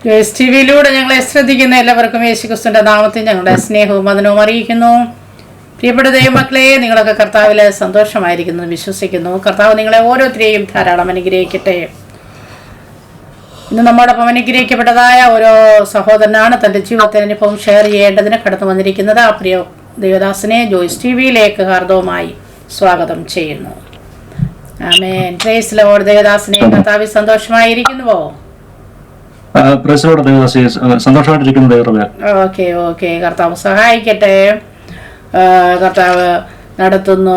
Joyce T വിയിലൂടെ ഞങ്ങളെ ശ്രദ്ധിക്കുന്ന എല്ലാവർക്കും യേശുക്രിസ്തുവിന്റെ നാമത്തിൽ ഞങ്ങളുടെ സ്നേഹവും വന്ദനവും അറിയിക്കുന്നു. പ്രിയപ്പെട്ട ദൈവമക്കളെ, നിങ്ങളൊക്കെ കർത്താവിൽ സന്തോഷമായിരിക്കുന്നു വിശ്വസിക്കുന്നു. കർത്താവ് നിങ്ങളെ ഓരോരുത്തരെയും ധാരാളം അനുഗ്രഹിക്കട്ടെ. ഇന്ന് നമ്മോടൊപ്പം അനുഗ്രഹിക്കപ്പെട്ടതായ ഓരോ സഹോദരനാണ് തൻ്റെ ജീവിതത്തിൻ്റെ അനുഭവം ഷെയർ ചെയ്യേണ്ടതിന് കടന്നു വന്നിരിക്കുന്നത്. ആ പ്രിയ ദേവദാസിനെ ജോയ്സ് ടി വിയിലേക്ക് ഹാർദവുമായി സ്വാഗതം ചെയ്യുന്നു. ആമേൻ. Praise Lord. ദേവദാസിനെ കർത്താവിൽ സന്തോഷമായിരിക്കുന്നുവോ? ഓക്കെ. കർത്താവ് സഹായിക്കട്ടെ. കർത്താവ് നടത്തുന്ന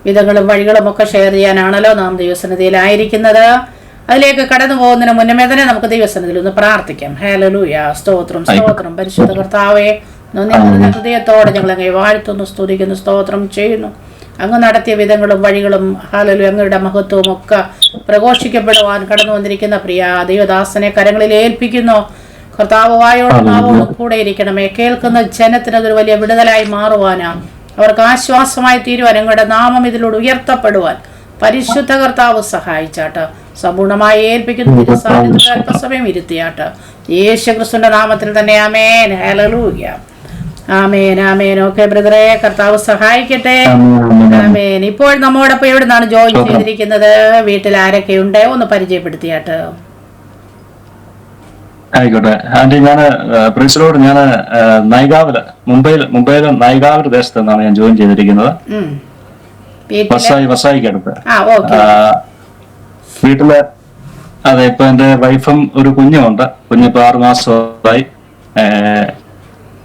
വിധങ്ങളും വഴികളും ഒക്കെ ഷെയർ ചെയ്യാനാണല്ലോ നാം ദൈവസന്നിധിയിലായിരിക്കുന്നത്. അതിലേക്ക് കടന്നു പോകുന്നതിന് മുന്നമേ തന്നെ നമുക്ക് ദൈവസന്നിധിയിൽ ഒന്ന് പ്രാർത്ഥിക്കാം. ഹല്ലേലൂയ. സ്തോത്രം സ്തോത്രം. പരിശുദ്ധ കർത്താവേ, നന്ദി നിറഞ്ഞ ഹൃദയത്തോടെ ഞങ്ങൾ അങ്ങേ വാഴ്ത്തുന്നു, സ്തുതിക്കുന്നു, സ്തോത്രം ചെയ്യുന്നു. അങ്ങ് നടത്തിയ വിധങ്ങളും വഴികളും ഹല്ലേലൂയ അങ്ങയുടെ മഹത്വവും ഒക്കെ പ്രഘോഷിക്കപ്പെടുവാൻ കടന്നു വന്നിരിക്കുന്ന പ്രിയ ദൈവദാസനെ കരങ്ങളിൽ ഏൽപ്പിക്കുന്നു. കർത്താവ് വായോടും നാവോടും കൂടെ ഇരിക്കണമേ. കേൾക്കുന്ന ജനത്തിന് അതൊരു വലിയ വിടുതലായി മാറുവാനാ, അവർക്ക് ആശ്വാസമായി തീരുവാൻ, അങ്ങയുടെ നാമം ഇതിലൂടെ ഉയർത്തപ്പെടുവാൻ പരിശുദ്ധ കർത്താവ് സഹായിച്ചാട്ട്. സമ്പൂർണമായി ഏൽപ്പിക്കുന്നു. അല്പസമയം ഇരുത്തിയാട്ട് യേശുക്രിസ്തുവിന്റെ നാമത്തിൽ തന്നെ. ആമേൻ. ഹല്ലേലൂയ. ആമേൻ. ആമേൻ. ഓക്കെ ബ്രദറെ, കർത്താവ് സഹായിക്കട്ടെ. ആമേൻ. ഇപ്പോൾ നമ്മോടൊപ്പം എവിടെ നിന്നാണ് ജോയിൻ ചെയ്തിരിക്കുന്നത്? വീട്ടിൽ ആരൊക്കെയുണ്ട്? ഒന്ന് പരിചയപ്പെടുത്തിയാട്ട്. ആയിക്കോട്ടെ ആന്റി. ഞാൻ മുംബൈയിലെ നൈഗാവില് ദേശത്ത് നിന്നാണ് ഞാൻ ജോയിൻ ചെയ്തിരിക്കുന്നത്. വസായിക്കടുത്ത് വീട്ടില്. അതെ, ഇപ്പൊ എന്റെ വൈഫും ഒരു കുഞ്ഞുമുണ്ട്. കുഞ്ഞിപ്പോ 6 മാസമായി.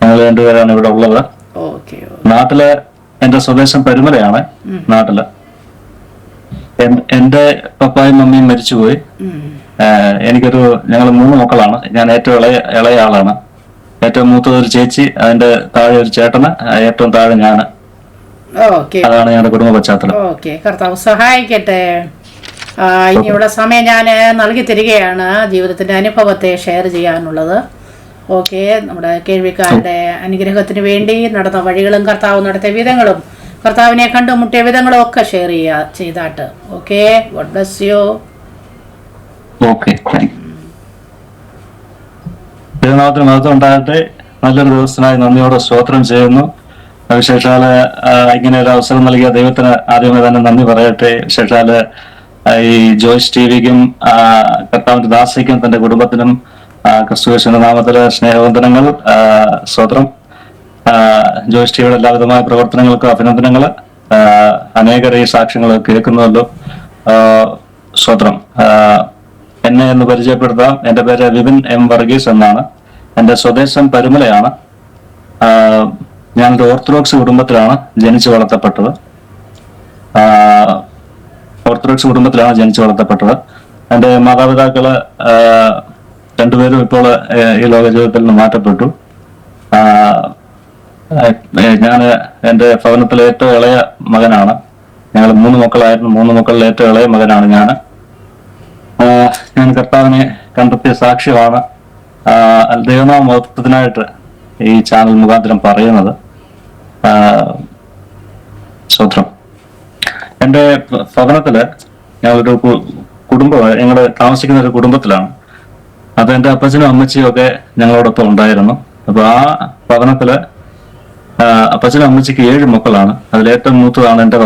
ഞങ്ങൾ രണ്ടുപേരാണ് ഇവിടെ ഉള്ളത്. നാട്ടില് എന്റെ സ്വദേശം പരുമലയാണ്. നാട്ടില് എന്റെ പപ്പായും മമ്മിയും മരിച്ചുപോയി. ഞങ്ങൾ 3 മക്കളാണ്. ഞാൻ ഏറ്റവും ഇളയ ആളാണ്. ഏറ്റവും മൂത്തത് ഒരു ചേച്ചി, അതിന്റെ താഴെ ഒരു ചേട്ടന്, ഏറ്റവും താഴെ ഞാന്. അതാണ് ഞങ്ങളുടെ കുടുംബ പശ്ചാത്തലം. കർത്താവ് സഹായിക്കട്ടെ. ഇനിയുള്ള സമയം ഞാൻ നൽകി തരികയാണ് ജീവിതത്തിന്റെ അനുഭവത്തെ ഷെയർ ചെയ്യാനുള്ളത്. ഓക്കെ. നമ്മുടെ കേൾവിക്കാരുടെ അനുഗ്രഹത്തിന് വേണ്ടി നടന്ന വഴികളും കർത്താവ് നടത്തിയ വിധങ്ങളും കർത്താവിനെ കണ്ടുമുട്ടിയ വിധങ്ങളും ഒക്കെ ഷെയർ ചെയ്താട്ട്. ഓക്കെ. God bless you. ദൈവനാമത്തിന് മഹത്വം ഉണ്ടാകട്ടെ. നല്ലൊരു ദിവസത്തിനായി നന്ദിയോടെ സ്തോത്രം ചെയ്യുന്നു. വിശേഷാല് ഇങ്ങനെ ഒരു അവസരം നൽകിയ ദൈവത്തിന് ആദ്യമേ തന്നെ നന്ദി പറയട്ടെ. വിശേഷാല് ഈ ജോയ്സ് ടി വിക്കും കർത്താവിന്റെ ദാസയ്ക്കും തന്റെ കുടുംബത്തിനും ക്രിസ്തുയേശുവിന്റെ നാമത്തിലെ സ്നേഹവന്ദനങ്ങൾ, സ്തോത്രം. ജോയ്സ് ടി വിയുടെ എല്ലാവിധമായ പ്രവർത്തനങ്ങൾക്കും അഭിനന്ദനങ്ങൾ. അനേകർ ഈ സാക്ഷ്യങ്ങൾ കേൾക്കുന്നുവല്ലോ. സ്തോത്രം. എന്നെ എന്ന് പരിചയപ്പെടുത്താം. എന്റെ പേര് വിപിൻ എം വർഗീസ് എന്നാണ്. എന്റെ സ്വദേശം പരുമലയാണ്. ഞാനൊരു ഓർത്തഡോക്സ് കുടുംബത്തിലാണ് ജനിച്ചു വളർത്തപ്പെട്ടത്. എന്റെ മാതാപിതാക്കള് രണ്ടുപേരും ഇപ്പോൾ ഈ ലോക ജീവിതത്തിൽ നിന്ന് മാറ്റപ്പെട്ടു. എന്റെ ഭവനത്തിലെ ഏറ്റവും ഇളയ മകനാണ്. ഞങ്ങൾ 3 മക്കളായിരുന്നു. 3 മക്കളിലെ ഏറ്റവും ഇളയ മകനാണ് ഞാൻ കർത്താവിനെ കണ്ടെത്തിയ സാക്ഷ്യമാണ് ദൈവനാമ മഹത്വത്തിനായിട്ട് ഈ ചാനൽ മുഖാന്തരം പറയുന്നത്. സ്വത്രം. എന്റെ ഭവനത്തില് ഞങ്ങളൊരു ഞങ്ങള് താമസിക്കുന്ന ഒരു കുടുംബത്തിലാണ്. അപ്പൊ എന്റെ അപ്പച്ചനും അമ്മച്ചിയും ഒക്കെ ഞങ്ങളോടൊപ്പം ഉണ്ടായിരുന്നു. അപ്പൊ ആ ഭവനത്തില് അപ്പച്ചനും അമ്മച്ചിക്ക് 7 മക്കളാണ്. അതിലേറ്റവും മൂത്തതാണ് എന്റെ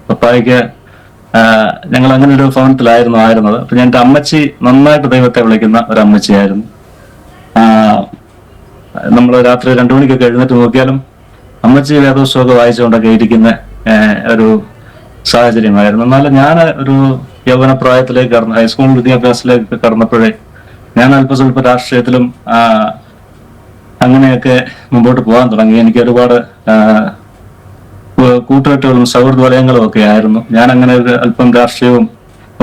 പപ്പായ്ക്ക്. ഞങ്ങൾ അങ്ങനെ ഒരു ഭവനത്തിലായിരുന്നത്. അപ്പൊ എന്റെ അമ്മച്ചി നന്നായിട്ട് ദൈവത്തെ വിളിക്കുന്ന ഒരു അമ്മച്ചിയായിരുന്നു. നമ്മൾ രാത്രി 2 മണിക്കൊക്കെ എഴുന്നേറ്റ് നോക്കിയാലും അമ്മച്ചി വേദോത്സവമൊക്കെ വായിച്ചുകൊണ്ടൊക്കെ ഇരിക്കുന്ന ഒരു സാഹചര്യമായിരുന്നു. എന്നാലും ഞാൻ ഒരു യൗവന പ്രായത്തിലേക്ക് കടന്നു, ഹൈസ്കൂൾ വിദ്യാഭ്യാസത്തിലേക്ക് കടന്നപ്പോഴേ ഞാൻ അല്പസ്വല്പ രാഷ്ട്രീയത്തിലും അങ്ങനെയൊക്കെ മുമ്പോട്ട് പോകാൻ തുടങ്ങി. എനിക്ക് ഒരുപാട് കൂട്ടുകെട്ടുകളും സൗഹൃദ വലയങ്ങളും ഒക്കെ ആയിരുന്നു. ഞാൻ അങ്ങനെ ഒരു അല്പം രാഷ്ട്രീയവും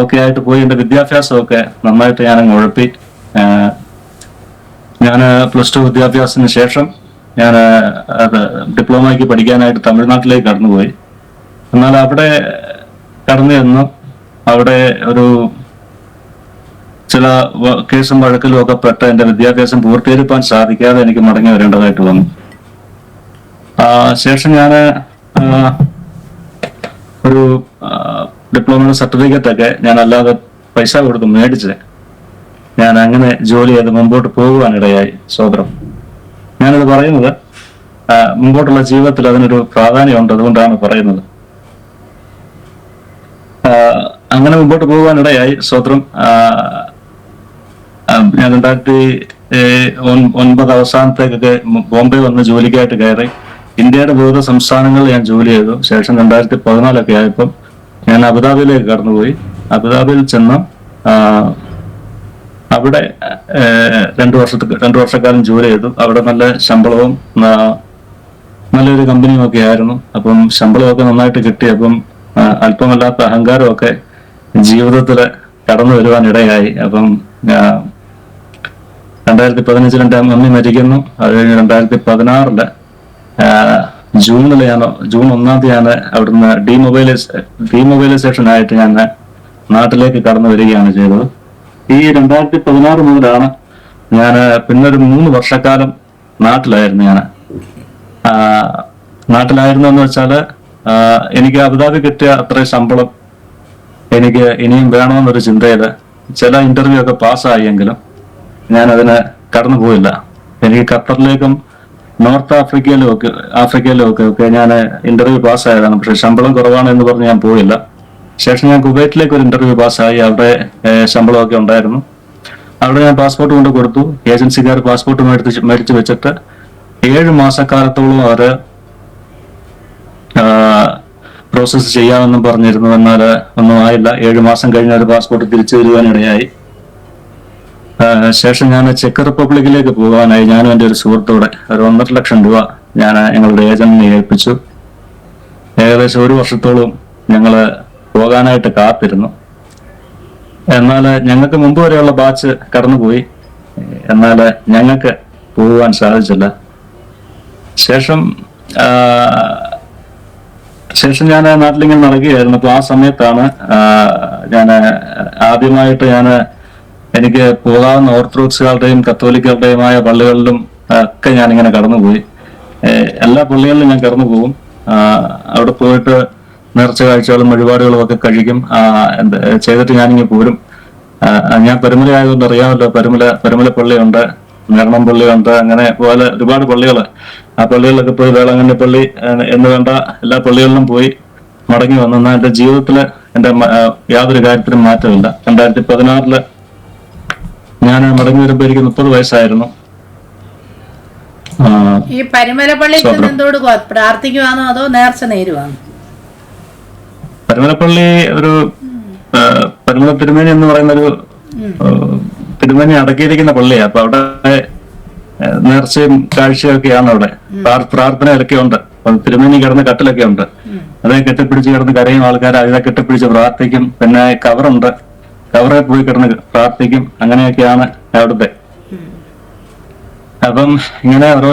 ഒക്കെ ആയിട്ട് പോയി. എന്റെ വിദ്യാഭ്യാസമൊക്കെ നന്നായിട്ട് ഞാനങ്ങ് ഉഴപ്പി. ഞാൻ +2 വിദ്യാഭ്യാസത്തിന് ശേഷം ഞാൻ ഡിപ്ലോമയ്ക്ക് പഠിക്കാനായിട്ട് തമിഴ്നാട്ടിലേക്ക് കടന്നുപോയി. എന്നാൽ അവിടെ കടന്നു ചെന്നു അവിടെ ഒരു ചില കേസും വഴക്കിലും ഒക്കെ പെട്ട് എന്റെ വിദ്യാഭ്യാസം പൂർത്തീകരിക്കാൻ സാധിക്കാതെ എനിക്ക് മടങ്ങി വരേണ്ടതായിട്ട് വന്നു. ശേഷം ഞാൻ ഒരു ഡിപ്ലോമയുടെ സർട്ടിഫിക്കറ്റ് ഒക്കെ ഞാൻ അല്ലാതെ പൈസ കൊടുത്ത് മേടിച്ച് ഞാൻ അങ്ങനെ ജോലി ചെയ്ത് മുമ്പോട്ട് പോകുവാനിടയായി. സ്വതന്ത്രം. ഞാനത് പറയുന്നത് മുമ്പോട്ടുള്ള ജീവിതത്തിൽ അതിനൊരു പ്രാധാന്യമുണ്ട്, അതുകൊണ്ടാണ് പറയുന്നത്. അങ്ങനെ മുമ്പോട്ട് പോകുവാനിടയായി. സ്വതന്ത്രം. ഞാൻ 2009 അവസാനത്തേക്കൊക്കെ ബോംബെ വന്ന് ജോലിക്കായിട്ട് കയറി. ഇന്ത്യയുടെ വിവിധ സംസ്ഥാനങ്ങളിൽ ഞാൻ ജോലി ചെയ്തു. ശേഷം 2014 ആയപ്പം ഞാൻ അബുദാബിയിലേക്ക് കടന്നുപോയി. അബുദാബിയിൽ ചെന്ന് അവിടെ 2 വർഷക്കാലം ജോലി ചെയ്തു. അവിടെ നല്ല ശമ്പളവും നല്ലൊരു കമ്പനിയും ഒക്കെ ആയിരുന്നു. അപ്പം ശമ്പളമൊക്കെ നന്നായിട്ട് കിട്ടി. അപ്പം അല്പമല്ലാത്ത അഹങ്കാരമൊക്കെ ജീവിതത്തിൽ കടന്നു വരുവാനിടയായി. അപ്പം 2015 എൻ്റെ മമ്മി മരിക്കുന്നു. അത് കഴിഞ്ഞ് 2016 ജൂൺ 1 ഞാൻ അവിടുന്ന് ഡീമൊബൈലൈസേഷൻ ആയിട്ട് ഞാൻ നാട്ടിലേക്ക് കടന്നു വരികയാണ് ചെയ്തത്. ഈ 2016 മുതലാണ് ഞാൻ പിന്നെ ഒരു 3 വർഷക്കാലം നാട്ടിലായിരുന്നു. ഞാൻ നാട്ടിലായിരുന്നു എന്ന് വെച്ചാല് എനിക്ക് അബുദാബി കിട്ടിയ അത്രയും ശമ്പളം എനിക്ക് ഇനിയും വേണമെന്നൊരു ചിന്തയില് ചില ഇന്റർവ്യൂ ഒക്കെ പാസ്സായെങ്കിലും ഞാൻ അതിന് കടന്നു പോയില്ല. എനിക്ക് ഖത്തറിലേക്കും നോർത്ത് ആഫ്രിക്കയിലും ഒക്കെ ഞാൻ ഇന്റർവ്യൂ പാസ്സായതാണ്. പക്ഷെ ശമ്പളം കുറവാണ് എന്ന് പറഞ്ഞ് ഞാൻ പോയില്ല. ശേഷം ഞാൻ കുവൈറ്റിലേക്ക് ഒരു ഇന്റർവ്യൂ പാസ്സായി. അവിടെ ശമ്പളമൊക്കെ ഉണ്ടായിരുന്നു. അവിടെ ഞാൻ പാസ്പോർട്ട് കൊണ്ട് കൊടുത്തു. ഏജൻസിക്കാർ പാസ്പോർട്ട് മേടിച്ച് വെച്ചിട്ട് 7 മാസക്കാലത്തോളം അവര് പ്രോസസ്സ് ചെയ്യാമെന്നും പറഞ്ഞിരുന്നു. എന്നാൽ ഒന്നും ആയില്ല. 7 മാസം കഴിഞ്ഞ ഒരു പാസ്പോർട്ട് തിരിച്ചു തരുവാനിടയായി. ശേഷം ഞാൻ ചെക്ക് റിപ്പബ്ലിക്കിലേക്ക് പോകാനായി ഞാനും എൻ്റെ ഒരു സുഹൃത്തോടെ ഒരു 1.5 ലക്ഷം രൂപ ഞാൻ ഞങ്ങളുടെ ഏജന്റിനെ ഏൽപ്പിച്ചു. ഏകദേശം 1 വർഷത്തോളം ഞങ്ങള് പോകാനായിട്ട് കാത്തിരുന്നു. എന്നാൽ ഞങ്ങൾക്ക് മുമ്പ് വരെയുള്ള ബാച്ച് കടന്നുപോയി. എന്നാൽ ഞങ്ങൾക്ക് പോകുവാൻ സാധിച്ചില്ല. ശേഷം ഞാൻ നാട്ടിലിങ്ങനെ നടക്കുകയായിരുന്നു. അപ്പൊ ആ സമയത്താണ് ഞാൻ ആദ്യമായിട്ട് എനിക്ക് പോകാവുന്ന ഓർത്തഡോക്സുകളുടെയും കത്തോലിക്കരുടെയുമായ പള്ളികളിലും ഒക്കെ ഞാനിങ്ങനെ കടന്നുപോയി. എല്ലാ പള്ളികളിലും ഞാൻ കടന്നു പോകും. അവിടെ പോയിട്ട് നേർച്ച കാഴ്ചകളും വഴിപാടുകളും ഒക്കെ കഴിക്കും. ചെയ്തിട്ട് ഞാനിങ്ങനെ പോരും. ഞാൻ പരുമല ആയതുകൊണ്ട് അറിയാമല്ലോ, പരുമല പള്ളിയുണ്ട്, മരണം പള്ളിയുണ്ട്, അങ്ങനെ പോലെ ഒരുപാട് പള്ളികൾ. ആ പള്ളികളിലൊക്കെ പോയി വേളാങ്കണ്ണി പള്ളി എന്ന് വേണ്ട എല്ലാ പള്ളികളിലും പോയി മടങ്ങി വന്നു. എന്നാൽ എന്റെ ജീവിതത്തില് എന്റെ യാതൊരു കാര്യത്തിലും മാറ്റമില്ല. 2016 ഞാൻ മടങ്ങി വരുമ്പോ എനിക്ക് 30 വയസ്സായിരുന്നു. ഈ പരുമലപ്പള്ളി എന്തോട് പ്രാർത്ഥിക്കുവാണോ അതോ നേർച്ച നേരുവാണോ? പരുമലപ്പള്ളി ഒരു പരുമല തിരുമേനി എന്ന് പറയുന്ന ഒരു തിരുമേനി അടക്കിയിരിക്കുന്ന പള്ളിയാണ്. അപ്പൊ അവിടെ നേർച്ചയും കാഴ്ചയൊക്കെയാണ്. അവിടെ പ്രാർത്ഥനയൊക്കെ ഉണ്ട്. തിരുമേനി കിടന്ന കട്ടിലൊക്കെ ഉണ്ട്. അതേ കെട്ടിപ്പിടിച്ച് കിടന്ന് കരയും ആൾക്കാർ. അതിനെ കെട്ടിപ്പിടിച്ച് പ്രാർത്ഥിക്കും. പിന്നെ കവറുണ്ട്, കവറെ പോയി കിടന്ന് പ്രാർത്ഥിക്കും. അങ്ങനെയൊക്കെയാണ് അവിടുത്തെ. അപ്പം ഇങ്ങനെ ഓരോ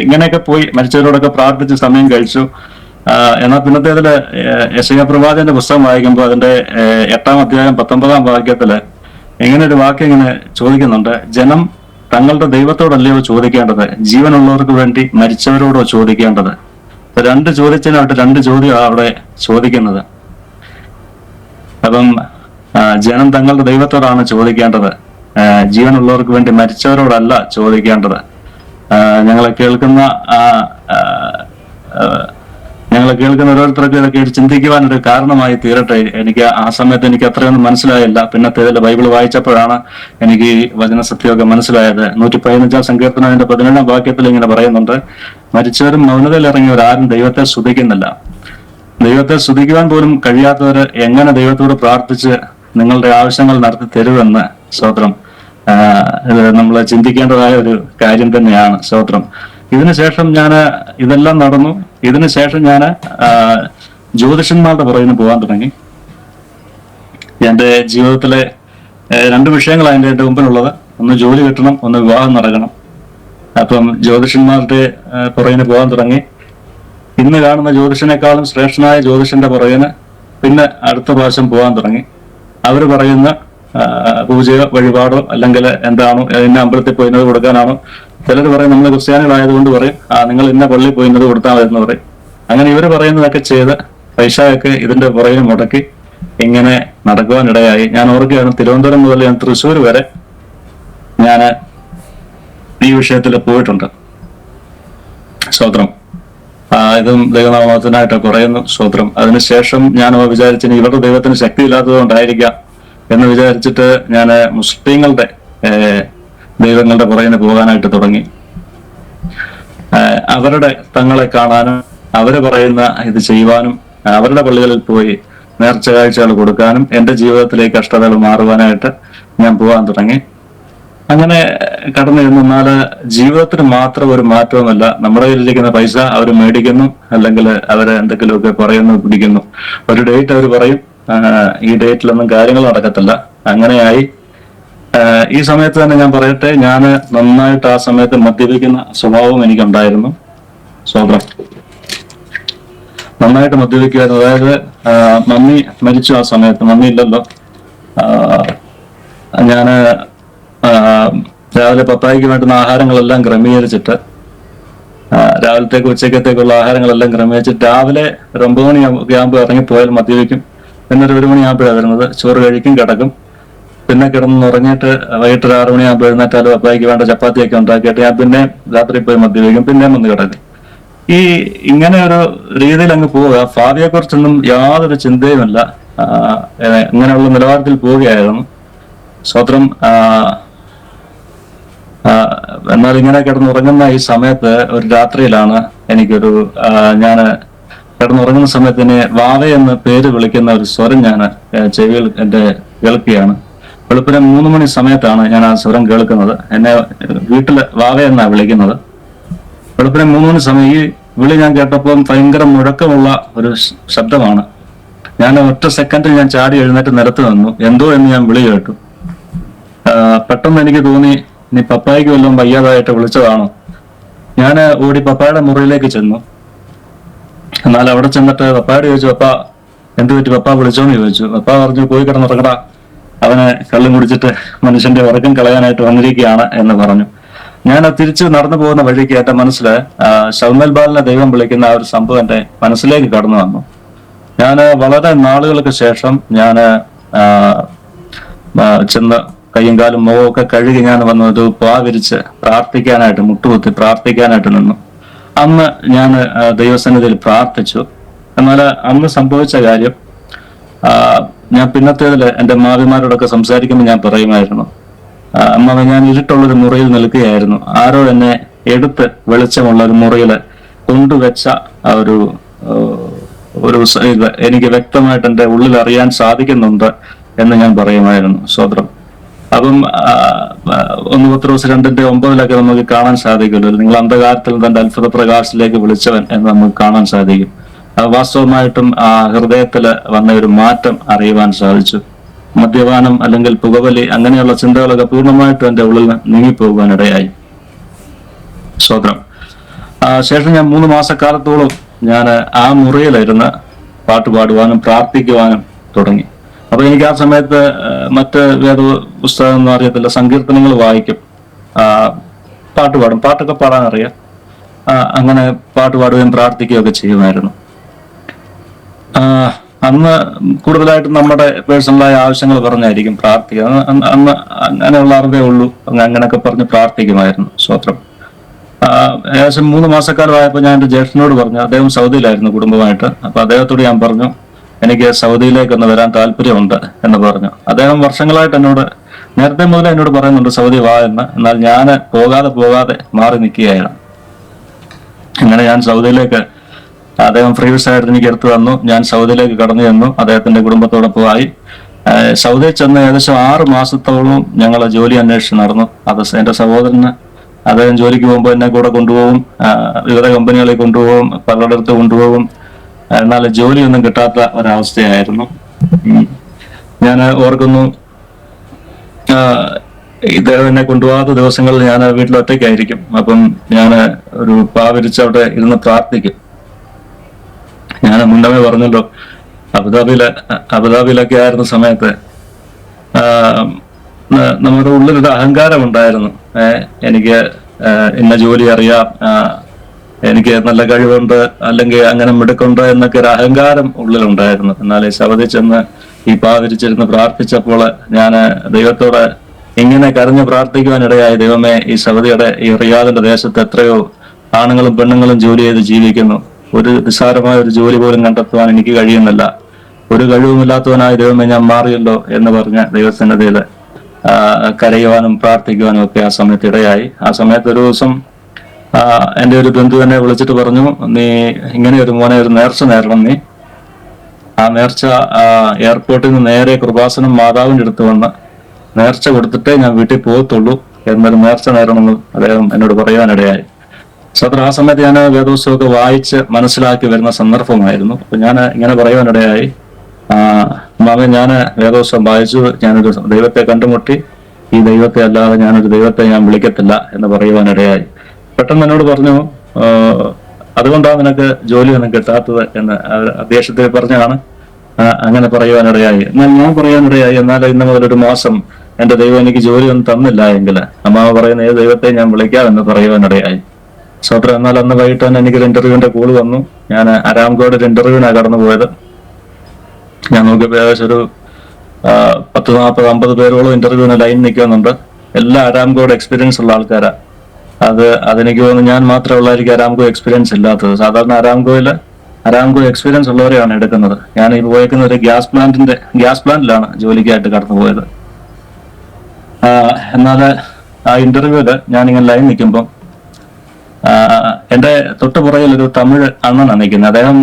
ഇങ്ങനെയൊക്കെ പോയി മരിച്ചവരോടൊക്കെ പ്രാർത്ഥിച്ച് സമയം കഴിച്ചു. എന്നാൽ പിന്നത്തേതില് യെശയ്യാ പ്രവാചകന്റെ പുസ്തകം വായിക്കുമ്പോൾ അതിന്റെ 8-ാം അധ്യായം 19-ാം വാക്യത്തില് ഇങ്ങനെ ഒരു വാക്യം ഇങ്ങനെ ചോദിക്കുന്നുണ്ട്: ജനം തങ്ങളുടെ ദൈവത്തോടല്ലയോ ചോദിക്കേണ്ടത്, ജീവനുള്ളവർക്ക് വേണ്ടി മരിച്ചവരോടോ ചോദിക്കേണ്ടത്? 2 ചോദ്യത്തിനായിട്ട് 2 ചോദ്യമാണ് അവിടെ ചോദിക്കുന്നത്. അപ്പം ജനം തങ്ങളുടെ ദൈവത്തോടാണ് ചോദിക്കേണ്ടത്, ജീവനുള്ളവർക്ക് വേണ്ടി മരിച്ചവരോടല്ല ചോദിക്കേണ്ടത്. ഞങ്ങളെ കേൾക്കുന്ന ഓരോരുത്തർക്ക് ഇതൊക്കെ ചിന്തിക്കുവാനൊരു കാരണമായി തീരട്ടെ. എനിക്ക് ആ സമയത്ത് എനിക്ക് അത്രയൊന്നും മനസ്സിലായില്ല. പിന്നത്തേതിൽ ബൈബിൾ വായിച്ചപ്പോഴാണ് എനിക്ക് ഈ വചനസത്യമൊക്കെ മനസ്സിലായത്. 115-ാം സങ്കീർത്തനം അതിന്റെ 17-ാം വാക്യത്തിൽ ഇങ്ങനെ പറയുന്നുണ്ട്: മരിച്ചവരും മൗനതയിൽ ഇറങ്ങിയവരാരും ദൈവത്തെ സ്തുതിക്കുന്നില്ല. ദൈവത്തെ സ്തുതിക്കുവാൻ പോലും കഴിയാത്തവര് എങ്ങനെ ദൈവത്തോട് പ്രാർത്ഥിച്ച് നിങ്ങളുടെ ആവശ്യങ്ങൾ നടത്തി തരുമെന്ന് സ്തോത്രം നമ്മൾ ചിന്തിക്കേണ്ടതായ ഒരു കാര്യം തന്നെയാണ്. സ്തോത്രം. ഇതിനുശേഷം ഇതെല്ലാം നടന്നു. ഇതിനുശേഷം ജ്യോതിഷന്മാരുടെ പുറകിന് പോകാൻ തുടങ്ങി. എന്റെ ജീവിതത്തിലെ 2 വിഷയങ്ങളാണ് എന്റെ മുമ്പിലുള്ളത്. ഒന്ന് ജോലി കിട്ടണം, ഒന്ന് വിവാഹം നടക്കണം. അപ്പം ജ്യോതിഷന്മാരുടെ പുറകിന് പോകാൻ തുടങ്ങി. ഇന്ന് കാണുന്ന ജ്യോതിഷനേക്കാളും ശ്രേഷ്ഠനായ ജ്യോതിഷന്റെ പുറകിന് പിന്നെ അടുത്ത പ്രാവശ്യം പോകാൻ തുടങ്ങി. അവര് പറയുന്ന പൂജയോ വഴിപാടോ അല്ലെങ്കിൽ എന്താണോ, ഇന്ന അമ്പലത്തിൽ പോയിന്നത് കൊടുക്കാനാണോ. ചിലർ പറയും നമ്മൾ ക്രിസ്ത്യാനികളായതുകൊണ്ട് പറയും നിങ്ങൾ ഇന്ന പള്ളിയിൽ പോയിന്നത് കൊടുത്താൽ മതി എന്ന് പറയും. അങ്ങനെ ഇവര് പറയുന്നതൊക്കെ ചെയ്ത് പൈസയൊക്കെ ഇതിന്റെ പുറകിൽ മുടക്കി ഇങ്ങനെ നടക്കുവാനിടയായി. ഞാൻ ഓർക്കുകയാണ്, തിരുവനന്തപുരം മുതൽ ഞാൻ തൃശ്ശൂർ വരെ ഞാൻ ഈ വിഷയത്തിൽ പോയിട്ടുണ്ട്. സ്തോത്രം. ഇതും ദൈവനാമത്തിനായിട്ട് പറയുന്നു. സ്തോത്രം. അതിനുശേഷം ഞാൻ വിചാരിച്ചു ഇവരുടെ ദൈവത്തിന് ശക്തി ഇല്ലാത്തത് കൊണ്ടായിരിക്കാം എന്ന് വിചാരിച്ചിട്ട് ഞാൻ മുസ്ലിങ്ങളുടെ ദൈവങ്ങളുടെ പുറകിന് പോകാനായിട്ട് തുടങ്ങി. അവരുടെ തങ്ങളെ കാണാനും അവര് പറയുന്ന ഇത് ചെയ്യുവാനും അവരുടെ പള്ളികളിൽ പോയി നേർച്ച കാഴ്ചകൾ കൊടുക്കാനും എന്റെ ജീവിതത്തിലേക്ക് കഷ്ടതകൾ മാറുവാനായിട്ട് ഞാൻ പോകാൻ തുടങ്ങി. അങ്ങനെ കടന്നു ചെന്നാൽ ജീവിതത്തിന് മാത്രം ഒരു മാറ്റവുമല്ല. നമ്മുടെ കയ്യിലിരിക്കുന്ന പൈസ അവർ മേടിക്കുന്നു, അല്ലെങ്കിൽ അവര് എന്തെങ്കിലുമൊക്കെ പറയുന്നു, പിടിക്കുന്നു. ഒരു ഡേറ്റ് അവർ പറയും, ഈ ഡേറ്റിലൊന്നും കാര്യങ്ങൾ നടക്കത്തില്ല. അങ്ങനെയായി. ഈ സമയത്ത് തന്നെ ഞാൻ പറയട്ടെ, ഞാൻ നന്നായിട്ട് ആ സമയത്ത് മദ്യപിക്കുന്ന സ്വഭാവം എനിക്കുണ്ടായിരുന്നു. സ്വതന്ത്രം നന്നായിട്ട് മദ്യപിക്കുമായിരുന്നു. അതായത് മമ്മി മരിച്ചു ആ സമയത്ത്, മമ്മി ഇല്ലല്ലോ. ഞാന് രാവിലെ പപ്പായ്ക്ക് വേണ്ടുന്ന ആഹാരങ്ങളെല്ലാം ക്രമീകരിച്ചിട്ട്, രാവിലത്തേക്ക് ഉച്ചക്കത്തേക്കുള്ള ആഹാരങ്ങളെല്ലാം ക്രമീകരിച്ചിട്ട് രാവിലെ ഒരു 9 മണിയൊക്കെ ആകുമ്പോൾ ഇറങ്ങിപ്പോയാൽ മദ്യപിക്കും. എന്നൊരു 1 മണിയാകുമ്പോഴാണ് വരുന്നത്. ചോറ് കഴിക്കും, കിടക്കും. പിന്നെ കിടന്ന് ഉറങ്ങിയിട്ട് വൈകിട്ട് 6 മണിയാകുമ്പോൾ എഴുന്നേറ്റാലും പപ്പായ്ക്ക് വേണ്ട ചപ്പാത്തിയൊക്കെ ഉണ്ടാക്കിയിട്ട് ഞാൻ പിന്നെ രാത്രി പോയി മദ്യപിക്കും, പിന്നെയും വന്ന് കിടക്കും. ഇങ്ങനെ ഒരു രീതിയിൽ അങ്ങ് പോവുക. ഭാവിയെ കുറിച്ചൊന്നും യാതൊരു ചിന്തയുമില്ല. ഇങ്ങനെയുള്ള നിലവാരത്തിൽ പോവുകയായിരുന്നു. സ്വത്രം. എന്നാൽ ഇങ്ങനെ കിടന്നുറങ്ങുന്ന ഈ സമയത്ത് ഒരു രാത്രിയിലാണ് എനിക്കൊരു ഞാൻ കിടന്നുറങ്ങുന്ന സമയത്ത് എന്നെ വാവ എന്ന് പേര് വിളിക്കുന്ന ഒരു സ്വരം ഞാൻ ചെവിയിൽ എന്റെ കേൾക്കുകയാണ്. വെളുപ്പിനെ 3 മണി സമയത്താണ് ഞാൻ ആ സ്വരം കേൾക്കുന്നത്. എന്നെ വീട്ടില് വാവ എന്നാണ് വിളിക്കുന്നത്. വെളുപ്പിനെ 3 മണി സമയം ഈ വിളി ഞാൻ കേട്ടപ്പോൾ ഭയങ്കര മുഴക്കമുള്ള ഒരു ശബ്ദമാണ്. ഞാൻ ഒറ്റ സെക്കൻഡിൽ ഞാൻ ചാടി എഴുന്നേറ്റ് നിലത്ത് നിന്നു. എന്തോ എന്ന് ഞാൻ വിളി കേട്ടു. പെട്ടെന്ന് എനിക്ക് തോന്നി, നീ പപ്പായ്ക്ക് വല്ലതും വയ്യാതായിട്ട് വിളിച്ചതാണോ? ഞാൻ ഓടി പപ്പായുടെ മുറിയിലേക്ക് ചെന്നു. എന്നാൽ അവിടെ ചെന്നിട്ട് പപ്പായോട് ചോദിച്ചു, പപ്പ എന്ത് പറ്റി, പപ്പ വിളിച്ചോന്ന് ചോദിച്ചു. പപ്പ പറഞ്ഞു, പോയി കിടന്നുറങ്ങടാ, അവന് കള്ളും കുടിച്ചിട്ട് മനുഷ്യന്റെ ഉറക്കം കളയാനായിട്ട് വന്നിരിക്കുകയാണ് എന്ന് പറഞ്ഞു. ഞാൻ തിരിച്ച് നടന്നു പോകുന്ന വഴിക്ക് എന്റെ മനസ്സില് ശൗമേൽ ബാലിനെ ദൈവം വിളിക്കുന്ന ആ ഒരു സംഭവം എന്റെ മനസ്സിലേക്ക് കടന്നു വന്നു. ഞാൻ വളരെ നാളുകൾക്ക് ശേഷം ഞാൻ ചെന്ന് കയ്യും കാലും മുഖമൊക്കെ കഴുകി ഞാൻ വന്നു ഒരു വിരിച്ച് പ്രാർത്ഥിക്കാനായിട്ട്, മുട്ടുകുത്തി പ്രാർത്ഥിക്കാനായിട്ട് നിന്നു. അന്ന് ഞാൻ ദൈവസന്നിധിയിൽ പ്രാർത്ഥിച്ചു. എന്നാൽ അന്ന് സംഭവിച്ച കാര്യം, ഞാൻ പിന്നത്തേതിൽ എന്റെ മാവിമാരോടൊക്കെ സംസാരിക്കുമ്പോൾ ഞാൻ പറയുമായിരുന്നു, അമ്മ ഞാൻ ഇരുട്ടുള്ളൊരു മുറിയിൽ നിൽക്കുകയായിരുന്നു. ആരോ എന്നെ എടുത്ത് വെളിച്ചമുള്ള ഒരു മുറിയിൽ കൊണ്ടുവച്ച ഒരു എനിക്ക് വ്യക്തമായിട്ട് എന്റെ ഉള്ളിൽ അറിയാൻ സാധിക്കുന്നുണ്ട് എന്ന് ഞാൻ പറയുമായിരുന്നു. സ്വതന്ത്രം. അപ്പം 1 പത്രോസ് 2:9 നമുക്ക് കാണാൻ സാധിക്കുമല്ലോ, നിങ്ങൾ അന്ധകാരത്തിൽ തന്റെ അത്ഭുത പ്രകാശത്തിലേക്ക് വിളിച്ചവൻ എന്ന് നമുക്ക് കാണാൻ സാധിക്കും. വാസ്തവമായിട്ടും ആ ഹൃദയത്തില് വന്ന ഒരു മാറ്റം അറിയുവാൻ സാധിച്ചു. മദ്യപാനം അല്ലെങ്കിൽ പുകവലി അങ്ങനെയുള്ള ചിന്തകളൊക്കെ പൂർണ്ണമായിട്ടും എന്റെ ഉള്ളിൽ നീങ്ങിപ്പോകാനിടയായി. സ്വതന്ത്രം. ശേഷം ഞാൻ 3 മാസക്കാലത്തോളം ഞാൻ ആ മുറിയിലിരുന്ന് പാട്ട് പാടുവാനും പ്രാർത്ഥിക്കുവാനും തുടങ്ങി. അപ്പൊ എനിക്ക് ആ സമയത്ത് മറ്റ് വേദ പുസ്തകമൊന്നും അറിയത്തില്ല. സങ്കീർത്തനങ്ങൾ വായിക്കും, പാട്ട് പാടും, പാട്ടൊക്കെ പാടാൻ അറിയാം. അങ്ങനെ പാട്ട് പാടുകയും പ്രാർത്ഥിക്കുകയൊക്കെ ചെയ്യുമായിരുന്നു. അന്ന് കൂടുതലായിട്ടും നമ്മുടെ പേഴ്സണലായ ആവശ്യങ്ങൾ പറഞ്ഞായിരിക്കും പ്രാർത്ഥിക്കുക. അന്ന് അങ്ങനെയുള്ള അറിവേ ഉള്ളൂ. അങ്ങനെയൊക്കെ പറഞ്ഞ് പ്രാർത്ഥിക്കുമായിരുന്നു. സ്വത്രം. ഏകദേശം 3 മാസക്കാലമായപ്പോൾ ഞാൻ എന്റെ ജ്യേഷ്ഠനോട് പറഞ്ഞു, അദ്ദേഹം സൗദിയിലായിരുന്നു കുടുംബമായിട്ട്. അപ്പൊ അദ്ദേഹത്തോട് ഞാൻ പറഞ്ഞു, എനിക്ക് സൗദിയിലേക്കൊന്ന് വരാൻ താല്പര്യമുണ്ട് എന്ന് പറഞ്ഞു. അദ്ദേഹം വർഷങ്ങളായിട്ട് എന്നോട് നേരത്തെ മുതലേ എന്നോട് പറയുന്നുണ്ട് സൗദി വാ എന്ന്. എന്നാൽ ഞാൻ പോകാതെ മാറി നിൽക്കുകയായിരുന്നു. അങ്ങനെ ഞാൻ സൗദിയിലേക്ക്, അദ്ദേഹം ഫ്രീ വിസ ആയിട്ട് എനിക്ക് എടുത്തു തന്നു. ഞാൻ സൗദിയിലേക്ക് കടന്നു ചെന്നു. അദ്ദേഹത്തിന്റെ കുടുംബത്തോടൊപ്പമായി സൗദിയിൽ ചെന്ന് ഏകദേശം 6 മാസത്തോളം ഞങ്ങൾ ജോലി അന്വേഷിച്ച് നടന്നു. അത് എന്റെ സഹോദരന്, അദ്ദേഹം ജോലിക്ക് പോകുമ്പോൾ എന്നെ കൂടെ കൊണ്ടുപോകും, വിവിധ കമ്പനികളിൽ കൊണ്ടുപോകും, പലയിടത്ത് കൊണ്ടുപോകും. എന്നാൽ ജോലിയൊന്നും കിട്ടാത്ത ഒരവസ്ഥയായിരുന്നു. ഞാൻ ഓർക്കുന്നു, ഇദ്ദേഹം എന്നെ കൊണ്ടുപോകാത്ത ദിവസങ്ങളിൽ ഞാൻ വീട്ടിൽ ഒറ്റയ്ക്കായിരിക്കും. അപ്പം ഞാൻ ഒരു പാവിരിച്ച് അവിടെ ഇരുന്ന് പ്രാർത്ഥിക്കും. ഞാൻ മുന്നമേ പറഞ്ഞല്ലോ, അബുദാബിയിലൊക്കെ ആയിരുന്ന സമയത്ത് നമ്മുടെ ഉള്ളിലൊരു അഹങ്കാരം ഉണ്ടായിരുന്നു. എനിക്ക് ഇന്ന ജോലി അറിയാം, എനിക്ക് നല്ല കഴിവുണ്ട്, അല്ലെങ്കിൽ അങ്ങനെ മിടുക്കുണ്ട് എന്നൊക്കെ ഒരു അഹങ്കാരം ഉള്ളിലുണ്ടായിരുന്നു. എന്നാൽ സൗദി ചെന്ന് ഈ പാതിരിച്ചിരുന്ന് പ്രാർത്ഥിച്ചപ്പോൾ ഞാൻ ദൈവത്തോട് ഇങ്ങനെ കരഞ്ഞ് പ്രാർത്ഥിക്കുവാനിടയായി, ദൈവമേ, ഈ സൗദിയുടെ ഈ റിയാദിന്റെ ദേശത്ത് എത്രയോ ആണുങ്ങളും പെണ്ണുങ്ങളും ജോലി ചെയ്ത് ജീവിക്കുന്നു. ഒരു നിസ്സാരമായ ഒരു ജോലി പോലും കണ്ടെത്തുവാൻ എനിക്ക് കഴിയുന്നില്ല. ഒരു കഴിവുമില്ലാത്തവനായ ദൈവമേ ഞാൻ മാറിയല്ലോ എന്ന് പറഞ്ഞ് ദൈവസന്നിധിയിൽ കരയുവാനും പ്രാർത്ഥിക്കുവാനും ഒക്കെ ആ സമയത്ത് ഇടയായി. ആ സമയത്ത് ഒരു ദിവസം എൻ്റെ ഒരു ബന്ധു എന്നെ വിളിച്ചിട്ട് പറഞ്ഞു, നീ ഇങ്ങനെ ഒരു മോനെ ഒരു നേർച്ച നേരണം. നീ ആ നേർച്ച എയർപോർട്ടിൽ നിന്ന് നേരെ കൃപാസനം മാതാവിൻ്റെ അടുത്ത് വന്ന് നേർച്ച കൊടുത്തിട്ടേ ഞാൻ വീട്ടിൽ പോകത്തുള്ളൂ എന്നൊരു നേർച്ച നേരണമെന്ന് അദ്ദേഹം എന്നോട് പറയാനിടയായി. സത്യം ആ സമയത്ത് ഞാൻ വേദോത്സവമൊക്കെ വായിച്ച് മനസ്സിലാക്കി വരുന്ന സന്ദർഭമായിരുന്നു. അപ്പൊ ഞാൻ ഇങ്ങനെ പറയാനിടയായി, മകൻ, ഞാൻ വേദോത്സവം വായിച്ചു, ഞാനൊരു ദൈവത്തെ കണ്ടുമുട്ടി, ഈ ദൈവത്തെ അല്ലാതെ ഞാനൊരു ദൈവത്തെ ഞാൻ വിളിക്കത്തില്ല എന്ന് പറയുവാനിടയായി. പെട്ടെന്ന് എന്നോട് പറഞ്ഞു, അതുകൊണ്ടാണ് നിനക്ക് ജോലിയൊന്നും കിട്ടാത്തത് എന്ന് ദേഷ്യത്തിൽ പറഞ്ഞാണ് അങ്ങനെ പറയുവാനിടയായി. എന്നാൽ ഞാൻ പറയാനിടയായി, എന്നാൽ ഇന്ന് മുതൽ ഒരു മാസം എന്റെ ദൈവം എനിക്ക് ജോലിയൊന്നും തന്നില്ല എങ്കിൽ അമ്മാവ് പറയുന്ന ഏത് ദൈവത്തെ ഞാൻ വിളിക്കാമെന്ന് പറയുവാനിടയായി. സ്വത്രം. എന്നാൽ അന്ന് വൈകിട്ട് തന്നെ എനിക്കൊരു ഇന്റർവ്യൂവിന്റെ കോള് വന്നു. ഞാൻ അരാംകോയുടെ ഒരു ഇന്റർവ്യൂവിനാണ് കടന്നു പോയത്. ഞാൻ നോക്കിയപ്പോൾ ഏകദേശം ഒരു 10-40-50 പേരോളം ഇന്റർവ്യൂവിന് ലൈൻ നിൽക്കുന്നുണ്ട്. എല്ലാ അരാംകോയുടെ എക്സ്പീരിയൻസ് ഉള്ള ആൾക്കാരാ. അതെനിക്ക് തോന്നുന്നു ഞാൻ മാത്രമുള്ളതായിരിക്കും അരാംകോ എക്സ്പീരിയൻസ് ഇല്ലാത്തത്. സാധാരണ അരാംകോ എക്സ്പീരിയൻസ് ഉള്ളവരെയാണ് എടുക്കുന്നത്. ഞാൻ ഈ പോയേക്കുന്ന ഒരു ഗ്യാസ് പ്ലാന്റിലാണ് ജോലിക്കായിട്ട് കടന്നു പോയത്. എന്നാൽ ആ ഇന്റർവ്യൂവില് ഞാനിങ്ങനെ ലൈൻ നിൽക്കുമ്പോൾ എന്റെ തൊട്ട് പുറകിൽ ഒരു തമിഴ് അണ്ണനാണ് നിൽക്കുന്നത്. അദ്ദേഹം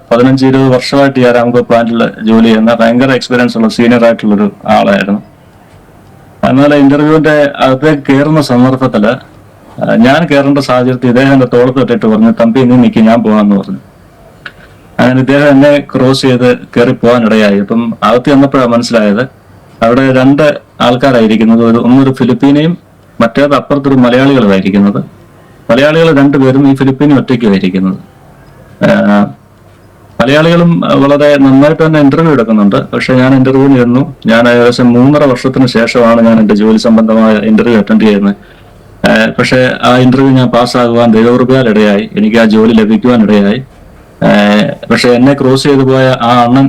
15-20 വർഷമായിട്ട് ഈ അരാംകോ പ്ലാന്റിൽ ജോലി ചെയ്യുന്ന ഭയങ്കര എക്സ്പീരിയൻസ് ഉള്ള സീനിയർ ആയിട്ടുള്ളൊരു ആളായിരുന്നു. എന്നാൽ ഇന്റർവ്യൂവിന്റെ അകത്തേക്ക് കയറുന്ന സന്ദർഭത്തില് ഞാൻ കയറേണ്ട സാഹചര്യത്തിൽ ഇദ്ദേഹം എന്റെ തോളത്ത് തൊട്ടിട്ട് പറഞ്ഞു, തമ്പി നീ നിൽക്കി, ഞാൻ പോകാമെന്ന് പറഞ്ഞു. അങ്ങനെ ഇദ്ദേഹം എന്നെ ക്രോസ് ചെയ്ത് കയറി പോകാനിടയായി. അപ്പം അകത്ത് ചെന്നപ്പോഴാണ് മനസ്സിലായത് അവിടെ 2 ആൾക്കാരായിരിക്കുന്നത്. ഒന്നൊരു ഫിലിപ്പീനയും മറ്റേത് അപ്പുറത്തൊരു മലയാളികളുമായിരിക്കുന്നത്. മലയാളികൾ 2 പേരും ഈ ഫിലിപ്പീനും ഒറ്റയ്ക്കുമായിരിക്കുന്നത്. മലയാളികളും വളരെ നന്നായിട്ട് തന്നെ ഇന്റർവ്യൂ എടുക്കുന്നുണ്ട്. പക്ഷെ ഞാൻ ഇന്റർവ്യൂവിന് ഇരുന്നു. ഞാൻ ഏകദേശം 3.5 വർഷത്തിന് ശേഷമാണ് ഞാൻ എന്റെ ജോലി സംബന്ധമായ ഇന്റർവ്യൂ അറ്റൻഡ് ചെയ്യുന്നത്. പക്ഷെ ആ ഇന്റർവ്യൂ ഞാൻ പാസ്സാകുവാൻ ദൈവകൃപയാൽ ഇടയായി. എനിക്ക് ആ ജോലി ലഭിക്കുവാനിടയായി. പക്ഷെ എന്നെ ക്രോസ് ചെയ്തു പോയ ആ അണ്ണൻ,